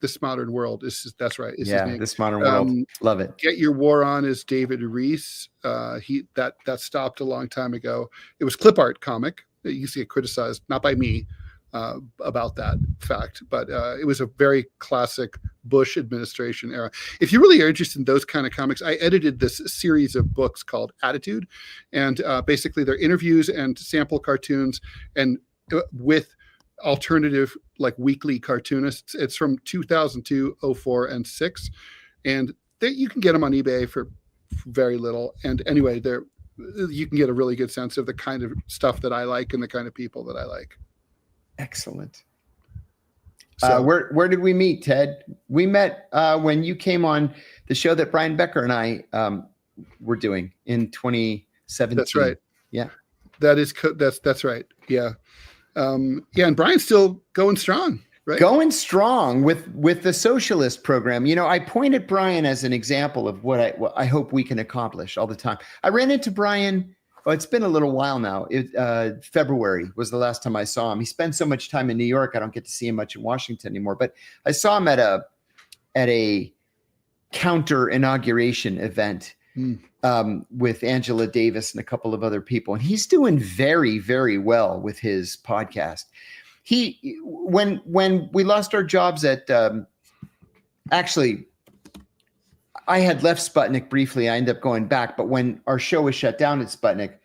This Modern World that's right. His name. This Modern World. Love it. Get Your War On is David Reese. That stopped a long time ago. It was clip art comic. It used to get criticized, not by me, about that fact, but it was a very classic Bush administration era. If you really are interested in those kind of comics, I edited this series of books called Attitude, and basically they're interviews and sample cartoons, and with alternative, like, weekly cartoonists. It's from 2002, 04, and 6, and you can get them on eBay for very little. And anyway, you can get a really good sense of the kind of stuff that I like and the kind of people that I like. Excellent. So, where did we meet, Ted? We met when you came on the show that Brian Becker and I were doing in 2017. That's right. Yeah. That's right. Yeah. And Brian's still going strong, right? Going strong with the socialist program. I point at Brian as an example of what I hope we can accomplish all the time. I ran into Brian. Oh, it's been a little while now. February was the last time I saw him. He spends so much time in New York. I don't get to see him much in Washington anymore. But I saw him at a counter inauguration event with Angela Davis and a couple of other people, and he's doing very, very well with his podcast. When we lost our jobs at actually, I had left Sputnik briefly. I ended up going back, but when our show was shut down at Sputnik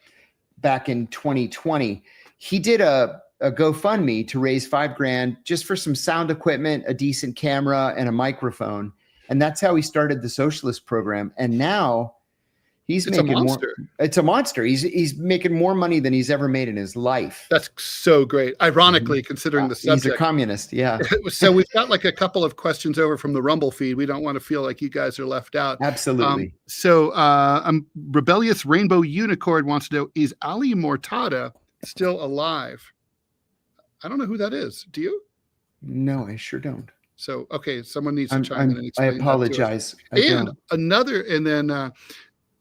back in 2020, he did a GoFundMe to raise $5,000 just for some sound equipment, a decent camera, and a microphone. And that's how he started the socialist program. And now He's It's making a monster. It's a monster. He's making more money than he's ever made in his life. That's so great. Ironically, considering the subject. He's a communist. Yeah. So we've got like a couple of questions over from the Rumble feed. We don't want to feel like you guys are left out. Absolutely. Rebellious Rainbow Unicorn wants to know, is Ali Mortada still alive? I don't know who that is. Do you? No, I sure don't. So, okay, someone needs to chime in and I explain. apologize. And then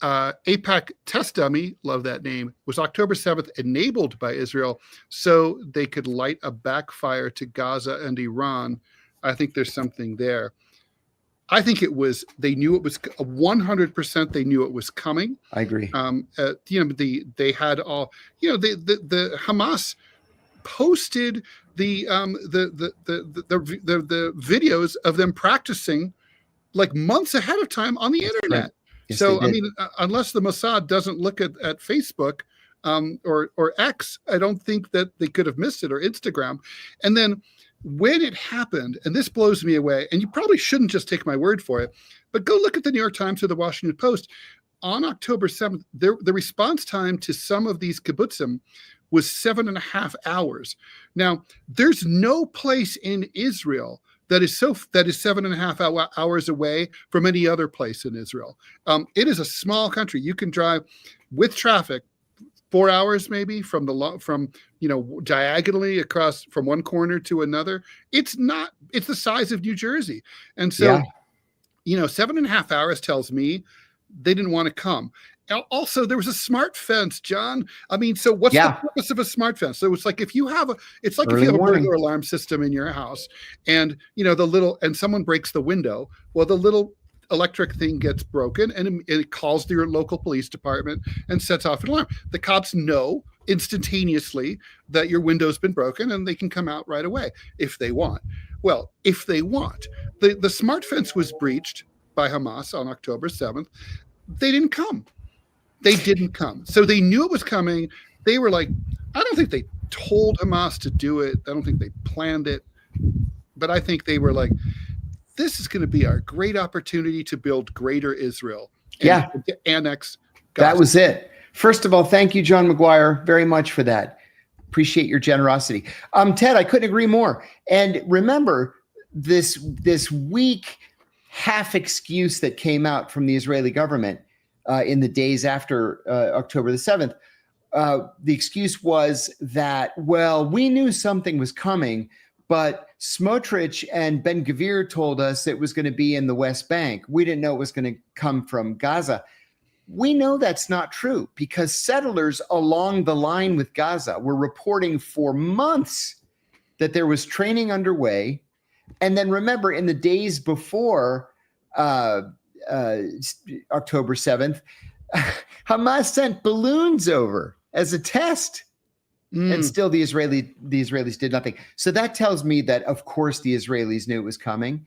APAC Test Dummy, love that name, was October 7th enabled by Israel so they could light a backfire to Gaza and Iran. I think there's something there. I think they knew it was 100%. They knew it was coming. I agree. They had all, the Hamas posted the videos of them practicing like months ahead of time on the internet. Right. Yes, so I mean, unless the Mossad doesn't look at Facebook or X, I don't think that they could have missed it, or Instagram. And then when it happened, and this blows me away, and you probably shouldn't just take my word for it, but go look at the New York Times or the Washington Post. On October 7th, the response time to some of these kibbutzim was 7.5 hours. Now, there's no place in Israel that is 7.5 hours away from any other place in Israel. It is a small country. You can drive with traffic 4 hours maybe from diagonally across from one corner to another. It's the size of New Jersey. And so, 7.5 hours tells me they didn't want to come. Also, there was a smart fence, John. I mean, so what's the purpose of a smart fence? So it's like if you have a burglar alarm system in your house, and and someone breaks the window, well, the little electric thing gets broken, and it calls your local police department and sets off an alarm. The cops know instantaneously that your window's been broken, and they can come out right away if they want. Well, if they want, the smart fence was breached by Hamas on October 7th. They didn't come. So they knew it was coming. They were like, I don't think they told Hamas to do it. I don't think they planned it. But I think they were like, this is going to be our great opportunity to build greater Israel. And to annex Gaza. That was it. First of all, thank you, John McGuire, very much for that. Appreciate your generosity. Ted, I couldn't agree more. And remember, this weak half excuse that came out from the Israeli government in the days after October the 7th, the excuse was that, well, we knew something was coming, but Smotrich and Ben-Gvir told us it was going to be in the West Bank. We didn't know it was going to come from Gaza. We know that's not true because settlers along the line with Gaza were reporting for months that there was training underway. And then remember, in the days before October 7th, Hamas sent balloons over as a test. And still the Israelis did nothing. So that tells me that, of course, the Israelis knew it was coming.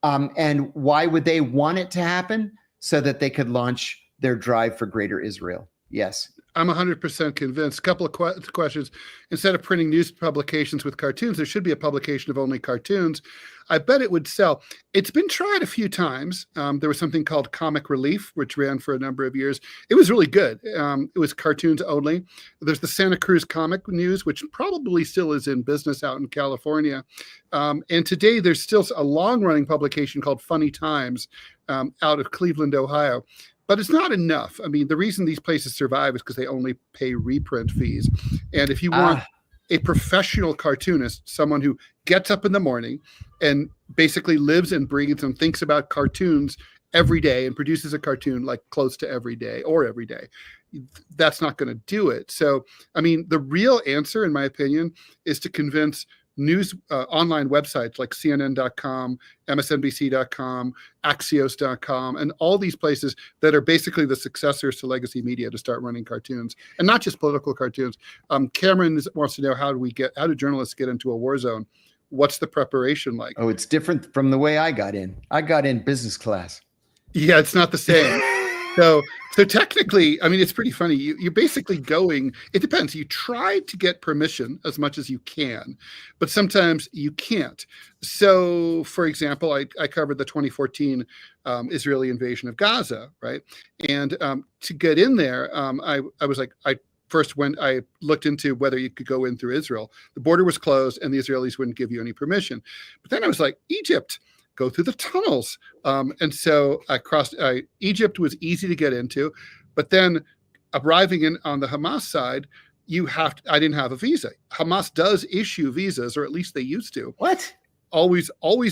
And why would they want it to happen? So that they could launch their drive for greater Israel. Yes. I'm 100% convinced. A couple of questions. Instead of printing news publications with cartoons, there should be a publication of only cartoons. I bet it would sell. It's been tried a few times. There was something called Comic Relief, which ran for a number of years. It was really good. It was cartoons only. There's the Santa Cruz Comic News, which probably still is in business out in California. And today there's still a long-running publication called Funny Times out of Cleveland, Ohio. But it's not enough. I mean, the reason these places survive is because they only pay reprint fees. And if you want a professional cartoonist, someone who gets up in the morning and basically lives and breathes and thinks about cartoons every day and produces a cartoon like close to every day, that's not going to do it. So, I mean, the real answer, in my opinion, is to convince news online websites like CNN.com, MSNBC.com, Axios.com, and all these places that are basically the successors to legacy media to start running cartoons, and not just political cartoons. Cameron wants to know, how do journalists get into a war zone? What's the preparation like? Oh, it's different from the way I got in. I got in business class. Yeah, it's not the same. So technically, I mean, it's pretty funny. You're basically going, it depends. You try to get permission as much as you can, but sometimes you can't. So, for example, I covered the 2014 Israeli invasion of Gaza, right? And to get in there, I was like, I looked into whether you could go in through Israel. The border was closed and the Israelis wouldn't give you any permission. But then I was like, Egypt, go through the tunnels. And so I crossed, Egypt was easy to get into, but then arriving on the Hamas side, I didn't have a visa. Hamas does issue visas, or at least they used to. What? Always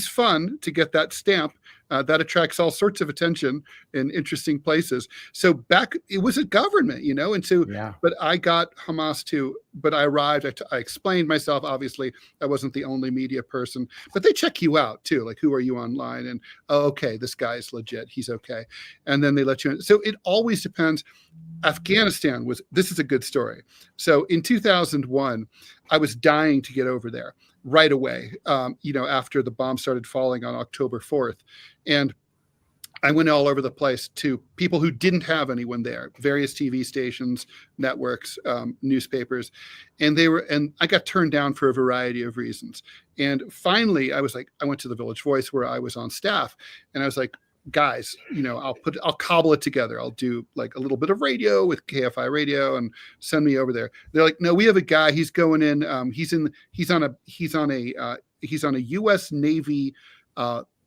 fun to get that stamp. That attracts all sorts of attention in interesting places. So it was a government, and so, yeah. But I got Hamas but I arrived, I explained myself. Obviously, I wasn't the only media person, but they check you out too. Like, who are you online? And, okay, this guy's legit. He's okay. And then they let you in. So it always depends. Afghanistan this is a good story. So in 2001, I was dying to get over there right away, after the bomb started falling on October 4th. And I went all over the place to people who didn't have anyone there, various TV stations, networks, newspapers, and I got turned down for a variety of reasons. And finally, I went to the Village Voice where I was on staff, and I was like, guys, I'll cobble it together. I'll do like a little bit of radio with KFI radio and send me over there. They're like, no, we have a guy. He's going in. He's on a U.S. Navy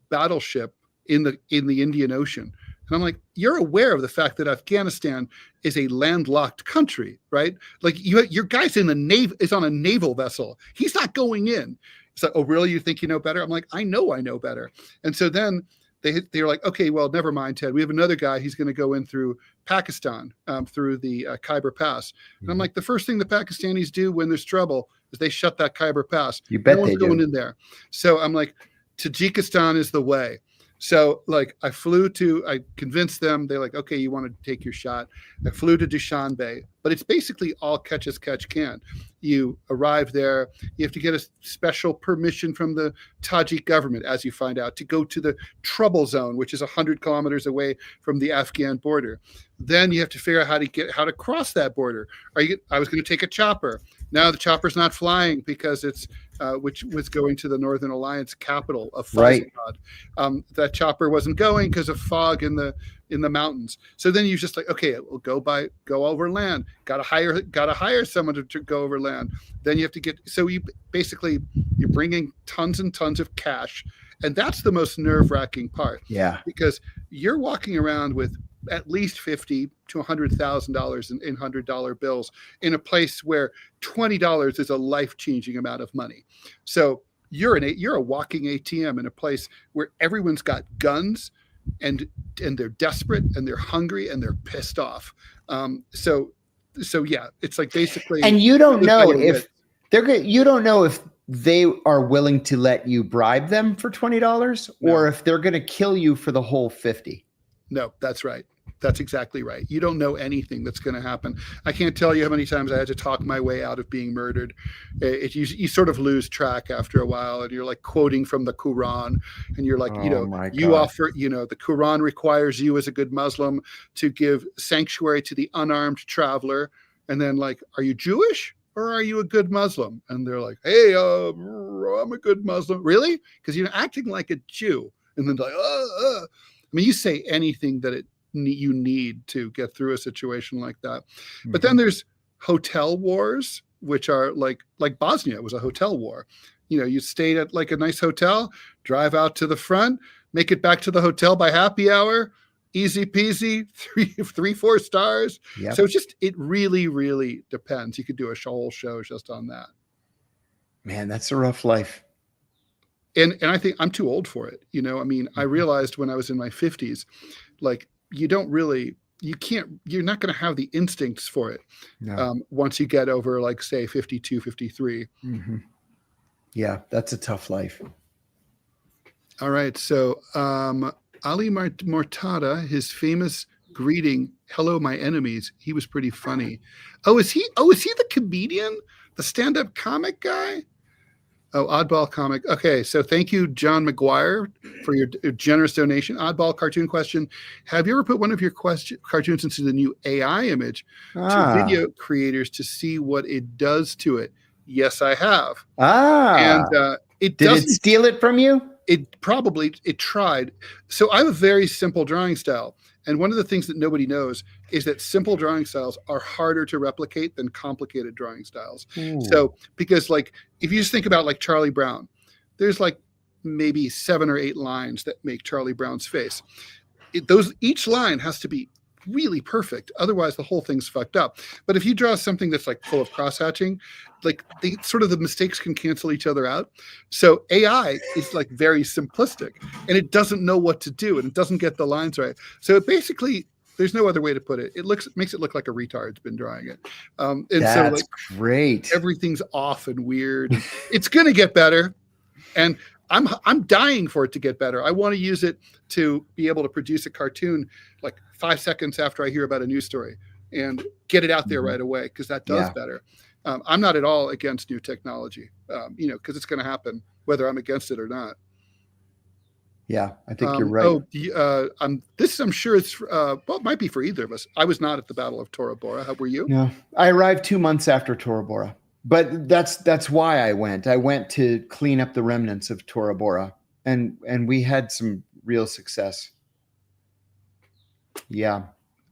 battleship in the Indian Ocean. And I'm like, you're aware of the fact that Afghanistan is a landlocked country, right? Like, your guy's is on a naval vessel. He's not going in. It's like, oh, really? You think you know better? I'm like, I know better. And so then they're like, okay, well, never mind, Ted. We have another guy. He's going to go in through Pakistan, through the Khyber Pass. And I'm like, the first thing the Pakistanis do when there's trouble is they shut that Khyber Pass. You bet no one's they do. going in there. So I'm like, Tajikistan is the way. So like I convinced them. They're like, okay, you want to take your shot. I flew to Dushanbe, but it's basically all catch as catch can. You arrive there, you have to get a special permission from the Tajik government, as you find out, to go to the trouble zone, which is 100 kilometers away from the Afghan border. Then you have to figure out how to cross that border. I was going to take a chopper. Now the chopper's not flying because it's which was going to the Northern Alliance capital of Fascism. Right. That chopper wasn't going because of fog in the mountains. So then you just like, okay, we'll go over land. Got to hire someone to go over land. Then you have to you're bringing tons and tons of cash, and that's the most nerve-wracking part. Yeah, because you're walking around with at least $50,000 to $100,000 in $100 bills in a place where $20 is a life-changing amount of money. So you're a walking ATM in a place where everyone's got guns and they're desperate and they're hungry and they're pissed off. So yeah, it's like basically. And you don't know if they are willing to let you bribe them for $20 or if they're going to kill you for the whole 50. No, that's right. That's exactly right. You don't know anything that's going to happen. I can't tell you how many times I had to talk my way out of being murdered. You sort of lose track after a while, and you're like quoting from the Quran, and you're like, offer, the Quran requires you as a good Muslim to give sanctuary to the unarmed traveler. And then like, are you Jewish or are you a good Muslim? And they're like, hey, I'm a good Muslim. Really? Because you're acting like a Jew. And then like, I mean, you say anything that you need to get through a situation like that. Mm-hmm. But then there's hotel wars, which are like Bosnia was a hotel war. You stayed at like a nice hotel, drive out to the front, make it back to the hotel by happy hour, easy peasy, 3-4 stars. Yep. So it really, really depends. You could do a whole show just on that. Man, that's a rough life. And I think I'm too old for it. I realized when I was in my 50s, like you're not going to have the instincts for it. No. Once you get over like say 52, 53. Mm-hmm. Yeah, that's a tough life. All right. So Ali Mortada, his famous greeting, "Hello, my enemies." He was pretty funny. Is he the comedian, the stand-up comic guy? Oh, Oddball comic. Okay, so thank you, John McGuire, for your generous donation. Oddball cartoon question: have you ever put one of your cartoons into the new AI image to video creators to see what it does to it? Yes, I have. And did it steal it from you? It tried. So I have a very simple drawing style. And one of the things that nobody knows is that simple drawing styles are harder to replicate than complicated drawing styles. Ooh. So, because like, if you just think about like Charlie Brown, there's like maybe 7 or 8 lines that make Charlie Brown's face. Each line has to be really perfect. Otherwise the whole thing's fucked up. But if you draw something that's like full of cross-hatching, like the mistakes can cancel each other out. So AI is like very simplistic and it doesn't know what to do and it doesn't get the lines right. So it basically, there's no other way to put it. It makes it look like a retard's been drawing it. And that's so like great. Everything's off and weird. It's going to get better. And I'm dying for it to get better. I want to use it to be able to produce a cartoon like 5 seconds after I hear about a news story and get it out there right away, because that does better. I'm not at all against new technology, because it's going to happen whether I'm against it or not. Yeah, I think you're right. I'm sure it's it might be for either of us. I was not at the Battle of Tora Bora. How were you? No, I arrived 2 months after Tora Bora. But that's why I went. I went to clean up the remnants of Tora Bora, and we had some real success. Yeah,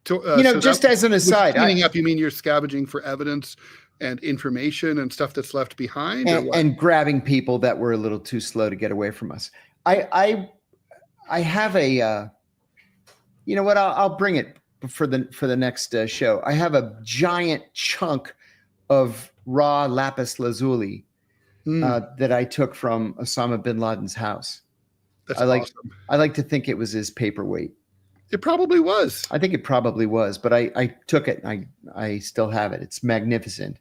so just as an aside, cleaning up, you mean you're scavenging for evidence and information and stuff that's left behind, and grabbing people that were a little too slow to get away from us. I have a, you know what? I'll bring it for the next show. I have a giant chunk of raw lapis lazuli that I took from Osama bin Laden's house. That's awesome. I like to think it was his paperweight. It probably was. I think it probably was, but I took it and I still have it. It's magnificent.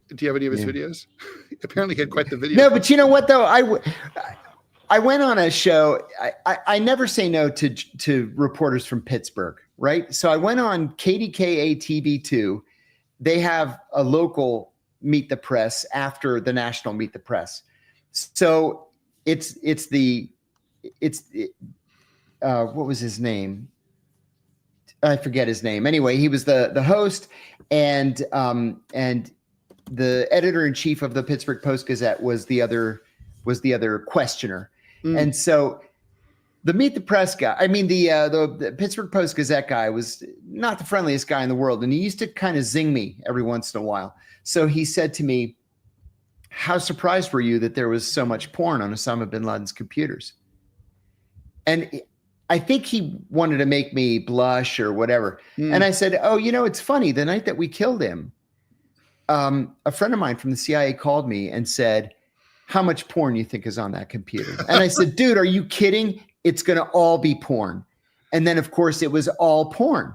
Do you have any of his videos? Apparently he had quite the video. No, but you know what though? I went on a show. I never say no to reporters from Pittsburgh, right? So I went on KDKA TV2. They have a local Meet the Press after the national Meet the Press. So it's what was his name? I forget his name. Anyway, he was the host and the editor-in-chief of the Pittsburgh Post-Gazette was the other questioner. And so the Meet the Press guy, the Pittsburgh Post-Gazette guy was not the friendliest guy in the world. And he used to kind of zing me every once in a while. So he said to me, how surprised were you that there was so much porn on Osama bin Laden's computers? And I think he wanted to make me blush or whatever. And I said, oh, it's funny. The night that we killed him, a friend of mine from the CIA called me and said, how much porn you think is on that computer? And I said, dude, are you kidding? It's going to all be porn. And then, of course, it was all porn.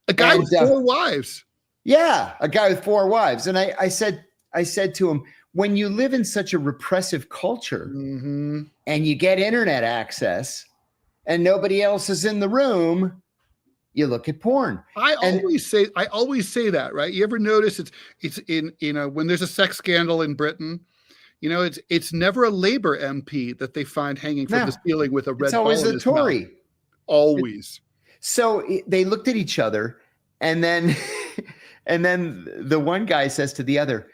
A guy with 4 wives. Yeah, a guy with 4 wives. And I said to him, when you live in such a repressive culture and you get internet access and nobody else is in the room, you look at porn. I always say that, right? You ever notice it's in, when there's a sex scandal in Britain, it's never a Labor MP that they find hanging from the ceiling with a red ball in his mouth. It's always a Tory. Always. So they looked at each other, and then the one guy says to the other,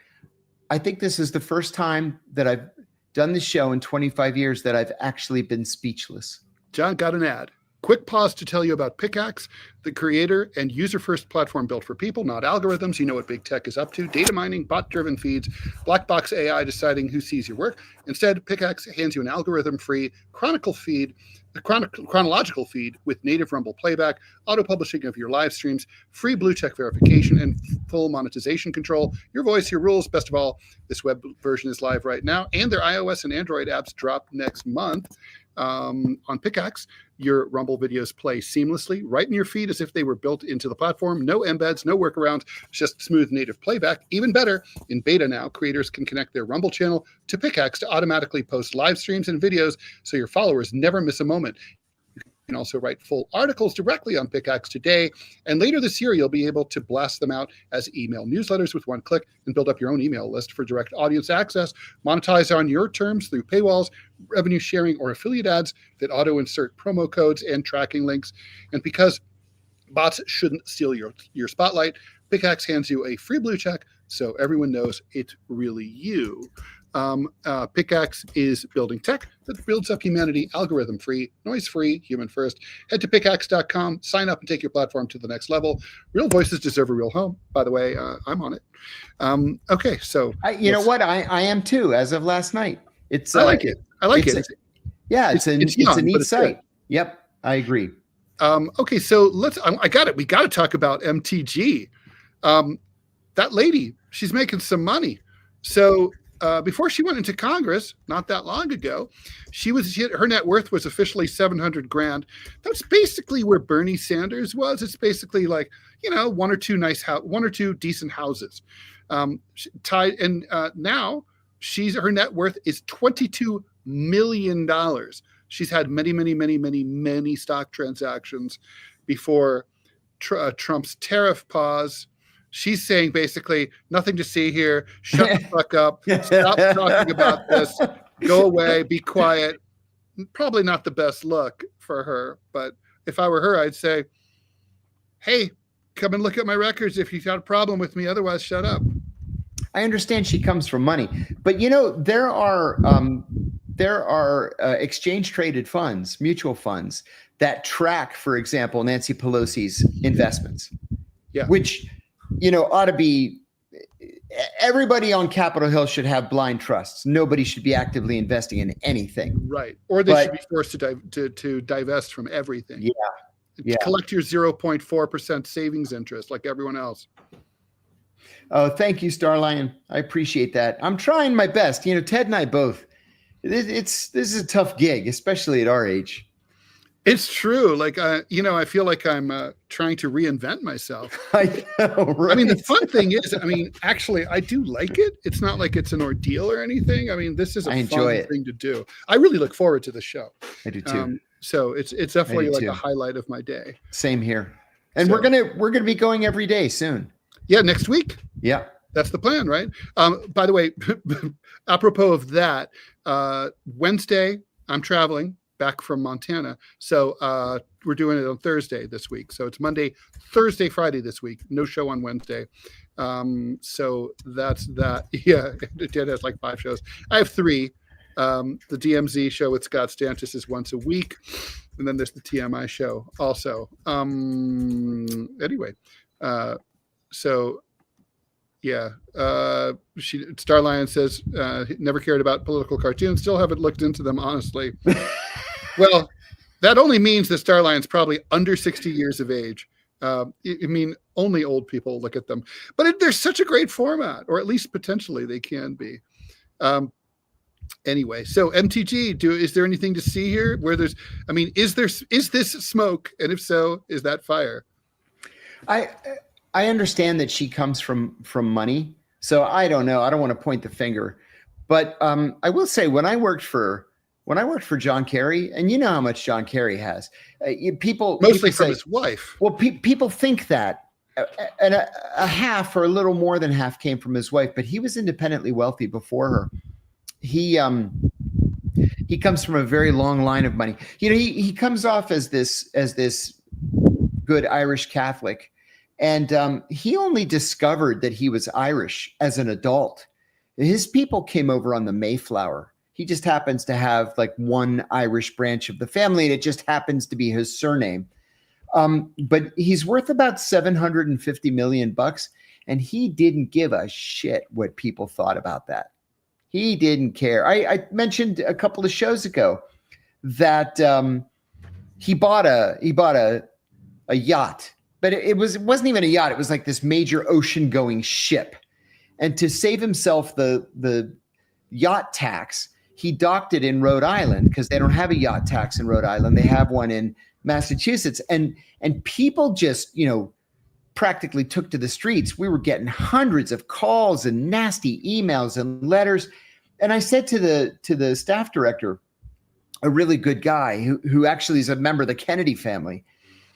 I think this is the first time that I've done this show in 25 years that I've actually been speechless. John got an ad. Quick pause to tell you about Pickax, the creator and user-first platform built for people, not algorithms. You know what big tech is up to. Data mining, bot-driven feeds, black box AI deciding who sees your work. Instead, Pickax hands you an algorithm-free chronological feed with native Rumble playback, auto-publishing of your live streams, free blue check verification, and full monetization control. Your voice, your rules. Best of all, this web version is live right now, and their iOS and Android apps drop next month. On Pickax, your Rumble videos play seamlessly right in your feed as if they were built into the platform. No embeds, no workarounds, just smooth native playback. Even better, in beta now, creators can connect their Rumble channel to Pickax to automatically post live streams and videos so your followers never miss a moment. You can also write full articles directly on Pickax today. And later this year, you'll be able to blast them out as email newsletters with one click and build up your own email list for direct audience access, monetize on your terms through paywalls, revenue sharing, or affiliate ads that auto-insert promo codes and tracking links. And because bots shouldn't steal your spotlight, Pickax hands you a free blue check so everyone knows it's really you. Pickax is building tech that builds up humanity, algorithm-free, noise-free, human-first. Head to pickaxe.com, sign up, and take your platform to the next level. Real voices deserve a real home. By the way, I'm on it. Okay, so you know what? I am too. As of last night, I like it. I like it. It's a neat site. Good. Yep, I agree. Okay, so I got it. We got to talk about MTG. That lady, she's making some money. So before she went into Congress, not that long ago, her net worth was officially $700 grand. That's basically where Bernie Sanders was. It's basically like, one or two decent houses. Now her net worth is $22 million. She's had many stock transactions before Trump's tariff pause. She's saying basically nothing to see here. Shut the fuck up. Stop talking about this. Go away. Be quiet. Probably not the best look for her. But if I were her, I'd say, hey, come and look at my records if you've got a problem with me. Otherwise, shut up. I understand she comes from money. But, there are exchange traded funds, mutual funds that track, for example, Nancy Pelosi's investments. Yeah. Which ought to be, everybody on Capitol Hill should have blind trusts. Nobody should be actively investing in anything. Right. Or they should be forced to divest from everything. Yeah. Collect your 0.4% savings interest like everyone else. Oh, thank you, Starlion. I appreciate that. I'm trying my best. Ted and I both. This is a tough gig, especially at our age. It's true. Like, I feel like I'm trying to reinvent myself. I know, right? I mean, the fun thing is, actually, I do like it. It's not like it's an ordeal or anything. I mean, this is a fun thing to do. I really look forward to the show. I do too. So it's definitely like a highlight of my day. Same here. And we're gonna be going every day soon. Yeah, next week. Yeah. That's the plan, right? By the way, apropos of that, Wednesday, I'm traveling back from Montana. So we're doing it on Thursday this week. So it's Monday, Thursday, Friday this week. No show on Wednesday. So that's that. Yeah, it has like 5 shows. I have 3. The DMZ show with Scott Stantis is once a week. And then there's the TMI show also. Anyway, so yeah. Starlion says, never cared about political cartoons. Still haven't looked into them, honestly. Well, that only means that Starlion's probably under 60 years of age. Only old people look at them. But they're such a great format, or at least potentially they can be. Anyway, so MTG, is there anything to see here? Is this smoke? And if so, is that fire? I understand that she comes from money. So I don't know. I don't want to point the finger. But I will say when I worked for John Kerry, and you know how much John Kerry has, people mostly from his wife. Well, people think that, and a half or a little more than half came from his wife, but he was independently wealthy before her. He comes from a very long line of money. He comes off as this good Irish Catholic, and he only discovered that he was Irish as an adult. His people came over on the Mayflower. He just happens to have like one Irish branch of the family, and it just happens to be his surname. But he's worth about $750 million, and he didn't give a shit what people thought about that. He didn't care. I mentioned a couple of shows ago that he bought a yacht, but it wasn't even a yacht. It was like this major ocean-going ship, and to save himself the yacht tax, he docked it in Rhode Island because they don't have a yacht tax in Rhode Island. They have one in Massachusetts, and people just practically took to the streets. We were getting hundreds of calls and nasty emails and letters. And I said to the staff director, a really good guy who actually is a member of the Kennedy family.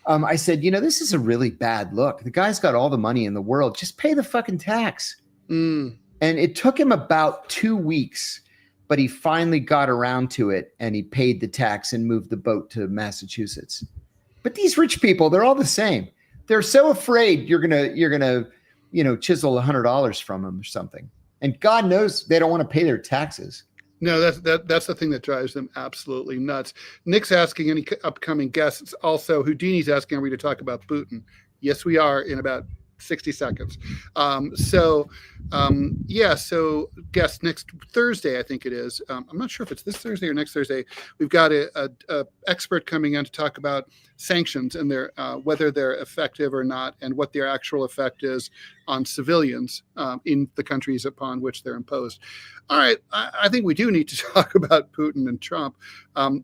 I said, this is a really bad look. The guy's got all the money in the world. Just pay the fucking tax. Mm. And it took him about 2 weeks, but he finally got around to it, and he paid the tax and moved the boat to Massachusetts. But these rich people, they're all the same. They're so afraid you're gonna chisel $100 from them or something. And God knows they don't want to pay their taxes. No, that's the thing that drives them absolutely nuts. Nick's asking any upcoming guests. Also, Houdini's asking, are we to talk about Putin? Yes, we are, in about 60 seconds. So guests next Thursday, I think it is. I'm not sure if it's this Thursday or next Thursday. We've got a expert coming in to talk about sanctions and their whether they're effective or not, and what their actual effect is on civilians in the countries upon which they're imposed. All right, I think we do need to talk about Putin and Trump.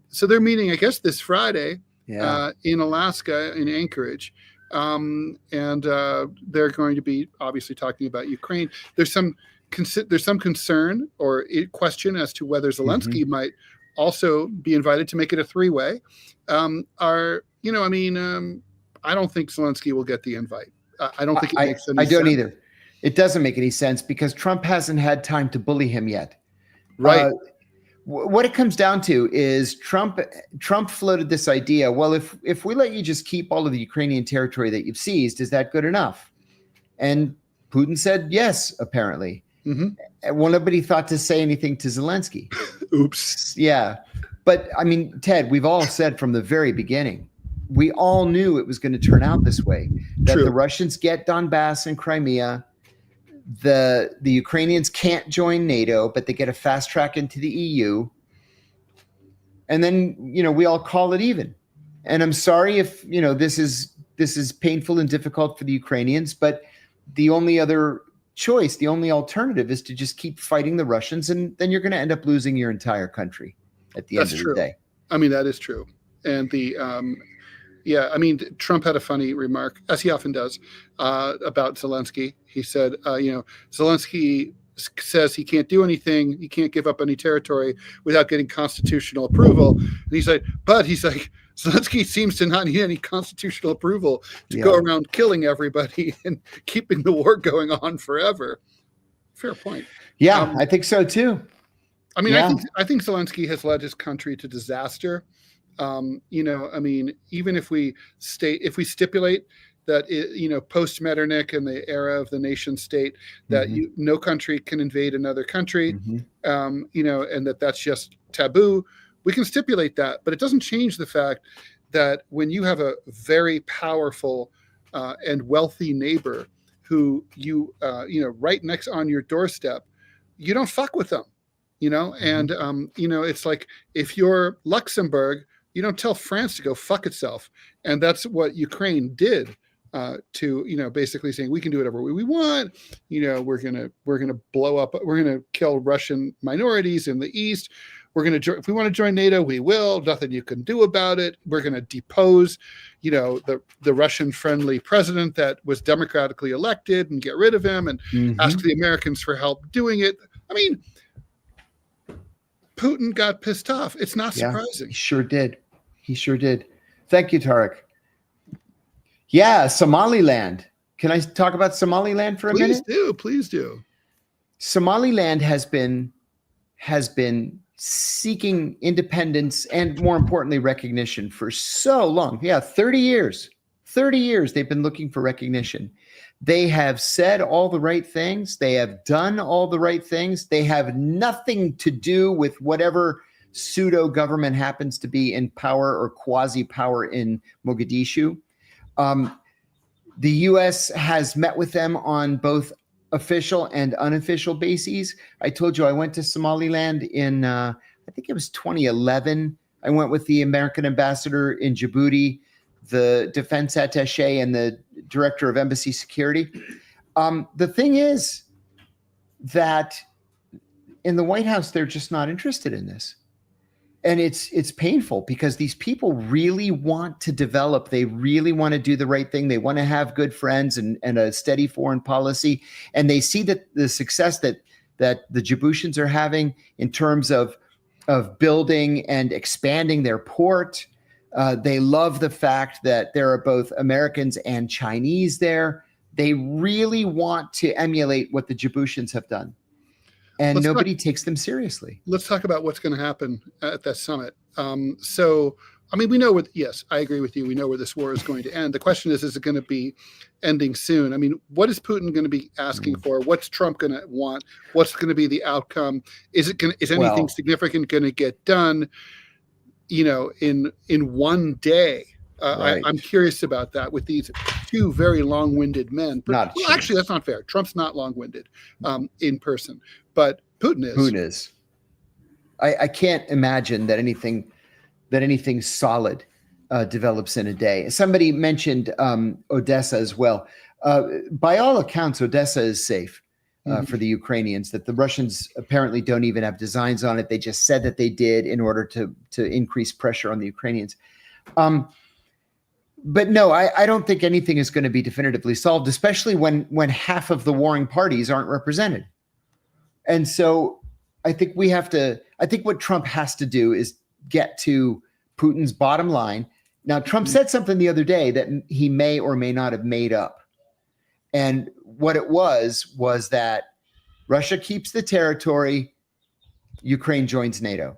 So they're meeting, I guess, this Friday in Alaska, in Anchorage. And they're going to be obviously talking about Ukraine. There's some concern or question as to whether Zelensky might also be invited to make it a three-way. I don't think Zelensky will get the invite. I don't think it makes any sense. I don't either. It doesn't make any sense because Trump hasn't had time to bully him yet. Right. What it comes down to is Trump floated this idea. Well, if we let you just keep all of the Ukrainian territory that you've seized, is that good enough? And Putin said yes, apparently. Mm-hmm. Well, nobody thought to say anything to Zelensky. Oops. Yeah. But I mean, Ted, we've all said from the very beginning, we all knew it was going to turn out this way, that the Russians get Donbass and Crimea. The Ukrainians can't join NATO, but they get a fast track into the EU. And then, we all call it even. And I'm sorry if, this is painful and difficult for the Ukrainians, but the only other choice, the only alternative is to just keep fighting the Russians, and then you're going to end up losing your entire country at the end of the day. I mean, that is true. And Trump had a funny remark, as he often does, about Zelensky. He said, Zelensky says he can't do anything, he can't give up any territory without getting constitutional approval. And he's like, Zelensky seems to not need any constitutional approval to go around killing everybody and keeping the war going on forever. Fair point. Yeah, I think so too. I mean, I think Zelensky has led his country to disaster. Even if we stipulate that post Metternich and the era of the nation state, that no country can invade another country, and that's just taboo. We can stipulate that, but it doesn't change the fact that when you have a very powerful and wealthy neighbor who right next on your doorstep, you don't fuck with them, and it's like if you're Luxembourg, you don't tell France to go fuck itself. And that's what Ukraine did to, basically saying we can do whatever we want. We're going to blow up, we're going to kill Russian minorities in the East. We're going to, if we want to join NATO, we will. Nothing you can do about it. We're going to depose, the Russian friendly president that was democratically elected and get rid of him and ask the Americans for help doing it. I mean, Putin got pissed off. It's not surprising. He sure did. Thank you, Tarek. Yeah, Somaliland. Can I talk about Somaliland for a minute? Please do. Somaliland has been seeking independence and, more importantly, recognition for so long. Yeah, 30 years. 30 years they've been looking for recognition. They have said all the right things. They have done all the right things. They have nothing to do with whatever pseudo government happens to be in power or quasi power in Mogadishu. The U.S. has met with them on both official and unofficial bases. I told you I went to Somaliland in, I think it was 2011. I went with the American ambassador in Djibouti, the defense attaché, and the director of embassy security. The thing is that in the White House, they're just not interested in this. And it's painful because these people really want to develop. They really want to do the right thing. They want to have good friends and a steady foreign policy. And they see that the success that the Djiboutians are having in terms of of building and expanding their port. They love the fact that there are both Americans and Chinese there. They really want to emulate what the Djiboutians have done. And nobody takes them seriously. Let's talk about what's going to happen at that summit. So, I mean, we know yes, I agree with you. We know where this war is going to end. The question is it going to be ending soon? I mean, what is Putin going to be asking for? What's Trump going to want? What's going to be the outcome? Is anything significant going to get done, in one day? Right. I'm curious about that with these two very long-winded men. Actually, that's not fair. Trump's not long-winded in person, but Putin is. Putin is. I can't imagine that anything solid develops in a day. Somebody mentioned Odessa as well. By all accounts, Odessa is safe for the Ukrainians, that the Russians apparently don't even have designs on it. They just said that they did in order to increase pressure on the Ukrainians. But no, I don't think anything is going to be definitively solved, especially when half of the warring parties aren't represented. And so I think what Trump has to do is get to Putin's bottom line. Now, Trump said something the other day that he may or may not have made up. And what it was that Russia keeps the territory, Ukraine joins NATO.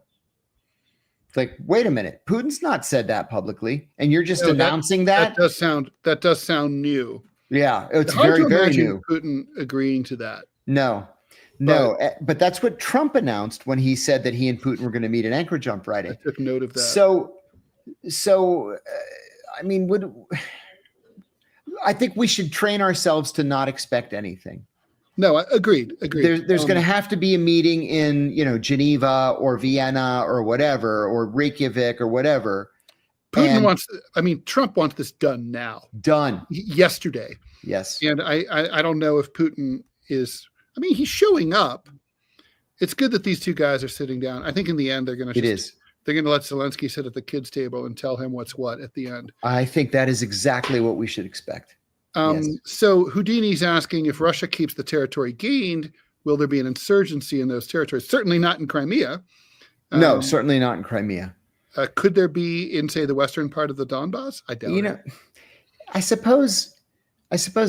It's like, wait a minute, Putin's not said that publicly, and you're just announcing that? That does sound new. Yeah, it's very, very new. Putin agreeing to that. No, but that's what Trump announced when he said that he and Putin were going to meet in Anchorage on Friday. I took note of that. So, I mean, I think we should train ourselves to not expect anything. No, agreed. There's going to have to be a meeting in, Geneva or Vienna or whatever, or Reykjavik or whatever. Trump wants this done now. Done. Yesterday. Yes. And I don't know if Putin is, he's showing up. It's good that these two guys are sitting down. I think in the end, they're going to let Zelensky sit at the kids' table and tell him what's what at the end. I think that is exactly what we should expect. Yes. So Houdini's asking, if Russia keeps the territory gained, will there be an insurgency in those territories? Certainly not in Crimea. No, certainly not in Crimea. Could there be in, say, the western part of the Donbass? I doubt it. I suppose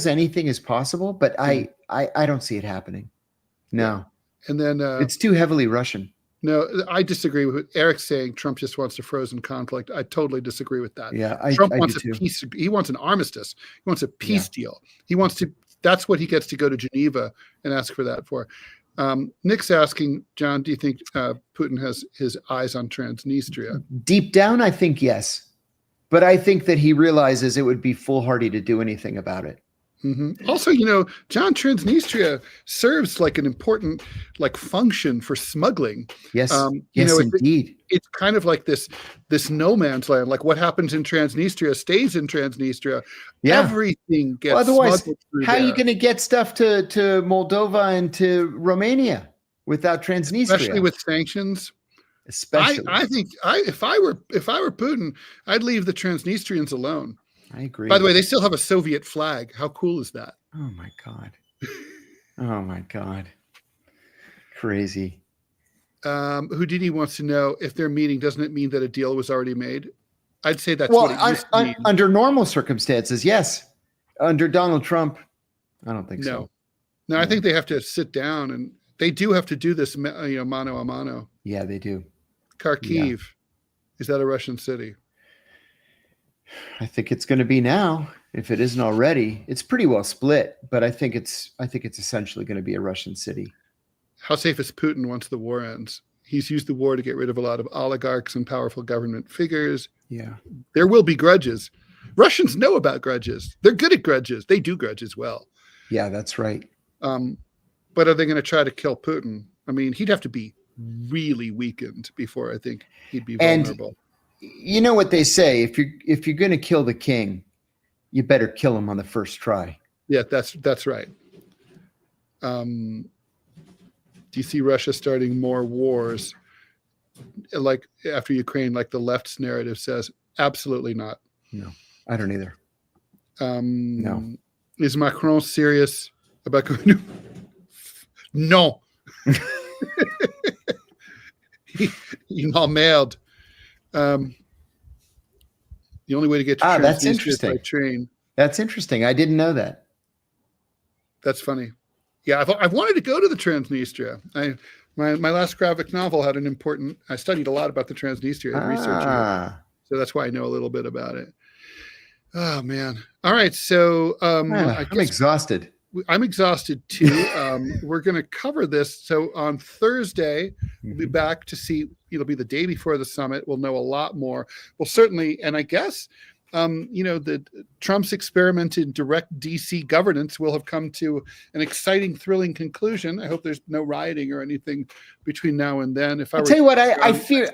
anything is possible, but I don't see it happening. No. And then it's too heavily Russian. No, I disagree with Eric's saying Trump just wants a frozen conflict. I totally disagree with that. Yeah, Trump wants a peace. He wants an armistice. He wants a peace deal. He wants to. That's what he gets to go to Geneva and ask for that for. Nick's asking, John, do you think Putin has his eyes on Transnistria? Deep down, I think yes, but I think that he realizes it would be foolhardy to do anything about it. Mm-hmm. Also, John, Transnistria serves like an important function for smuggling. Yes, yes, indeed. It's kind of like this no man's land. Like what happens in Transnistria stays in Transnistria. Yeah. Everything gets otherwise, smuggled how are you going to get stuff to Moldova and to Romania without Transnistria? Especially with sanctions. Especially, I think if I were Putin, I'd leave the Transnistrians alone. I agree. By the way, they still have a Soviet flag. How cool is that? Oh my God. Oh my God. Crazy. Houdini wants to know if they're meeting, doesn't it mean that a deal was already made? I'd say that's what it used to mean. Under normal circumstances, yes. Under Donald Trump, I don't think so. No, I think they have to sit down, and they do have to do this, mano a mano. Yeah, they do. Kharkiv, is that a Russian city? I think it's going to be now, if it isn't already. It's pretty well split, but I think it's essentially going to be a Russian city. How safe is Putin once the war ends? He's used the war to get rid of a lot of oligarchs and powerful government figures. Yeah. There will be grudges. Russians know about grudges. They're good at grudges. They do grudges well. Yeah, that's right. But are they going to try to kill Putin? He'd have to be really weakened before I think he'd be vulnerable. And you know what they say, if you're going to kill the king, you better kill him on the first try. Yeah, that's right. Do you see Russia starting more wars like after Ukraine, like the left's narrative says? Absolutely not. No, I don't either. No. Is Macron serious about going to? No. Email mailed. The only way to get to that's Transnistria is interesting. by train. That's interesting. I didn't know that. That's funny. Yeah, I've wanted to go to the Transnistria. My last graphic novel had an important. I studied a lot about the Transnistria and researching it, so that's why I know a little bit about it. Oh man! All right, so I'm exhausted. I'm exhausted too. We're going to cover this. So on Thursday, we'll be back to see. It'll be the day before the summit. We'll know a lot more. Well, certainly, and I guess. The Trump's experiment in direct DC governance will have come to an exciting, thrilling conclusion. I hope there's no rioting or anything between now and then. If I'll tell you what, I fear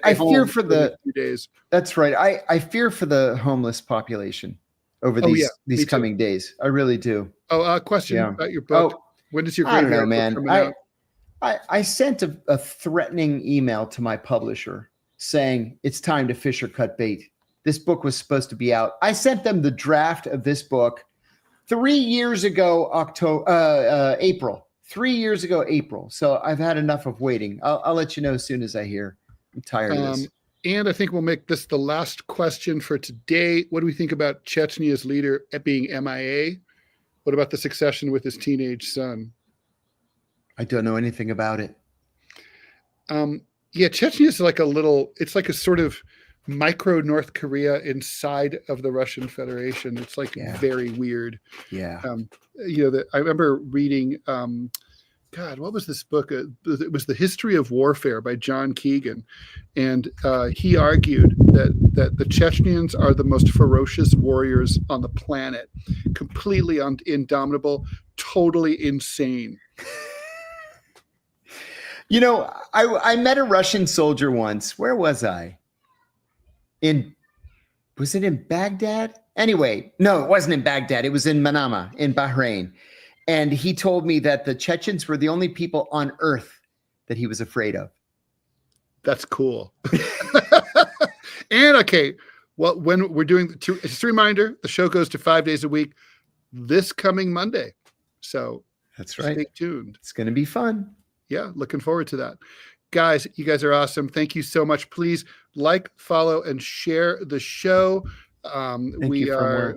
for the few days. That's right. I fear for the homeless population over these coming days. I really do. Oh, question about your book. When does your I don't know, man. coming out? I sent a threatening email to my publisher saying it's time to fish or cut bait. This book was supposed to be out. I sent them the draft of this book 3 years ago, April. 3 years ago, April. So I've had enough of waiting. I'll let you know as soon as I hear. I'm tired of this. And I think we'll make this the last question for today. What do we think about Chechnya's leader being MIA? What about the succession with his teenage son? I don't know anything about it. Chechnya is it's like a sort of micro North Korea inside of the Russian Federation. It's very weird. Yeah. I remember reading, what was this book? It was The History of Warfare by John Keegan. And he argued that the Chechnyans are the most ferocious warriors on the planet, completely indomitable, totally insane. I met a Russian soldier once. Where was I? Was it in Baghdad? Anyway, no, it wasn't in Baghdad. It was in Manama in Bahrain. And he told me that the Chechens were the only people on earth that he was afraid of. That's cool. And when we're doing, just a reminder, the show goes to 5 days a week this coming Monday. So that's right. Stay tuned. It's going to be fun. Yeah, looking forward to that. Guys, you guys are awesome. Thank you so much. Please follow, and share the show. We are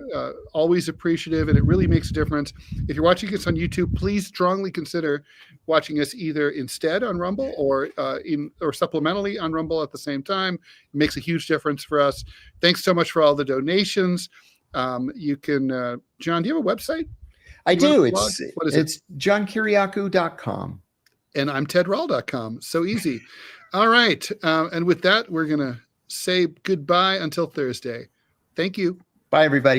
always appreciative, and it really makes a difference. If you're watching us on YouTube, please strongly consider watching us either instead on Rumble or supplementally on Rumble at the same time. It makes a huge difference for us. Thanks so much for all the donations. You can, John, do you have a website? I do. It's johnkiriakou.com. And I'm TedRall.com. So easy. All right. And with that, we're going to say goodbye until Thursday. Thank you. Bye, everybody.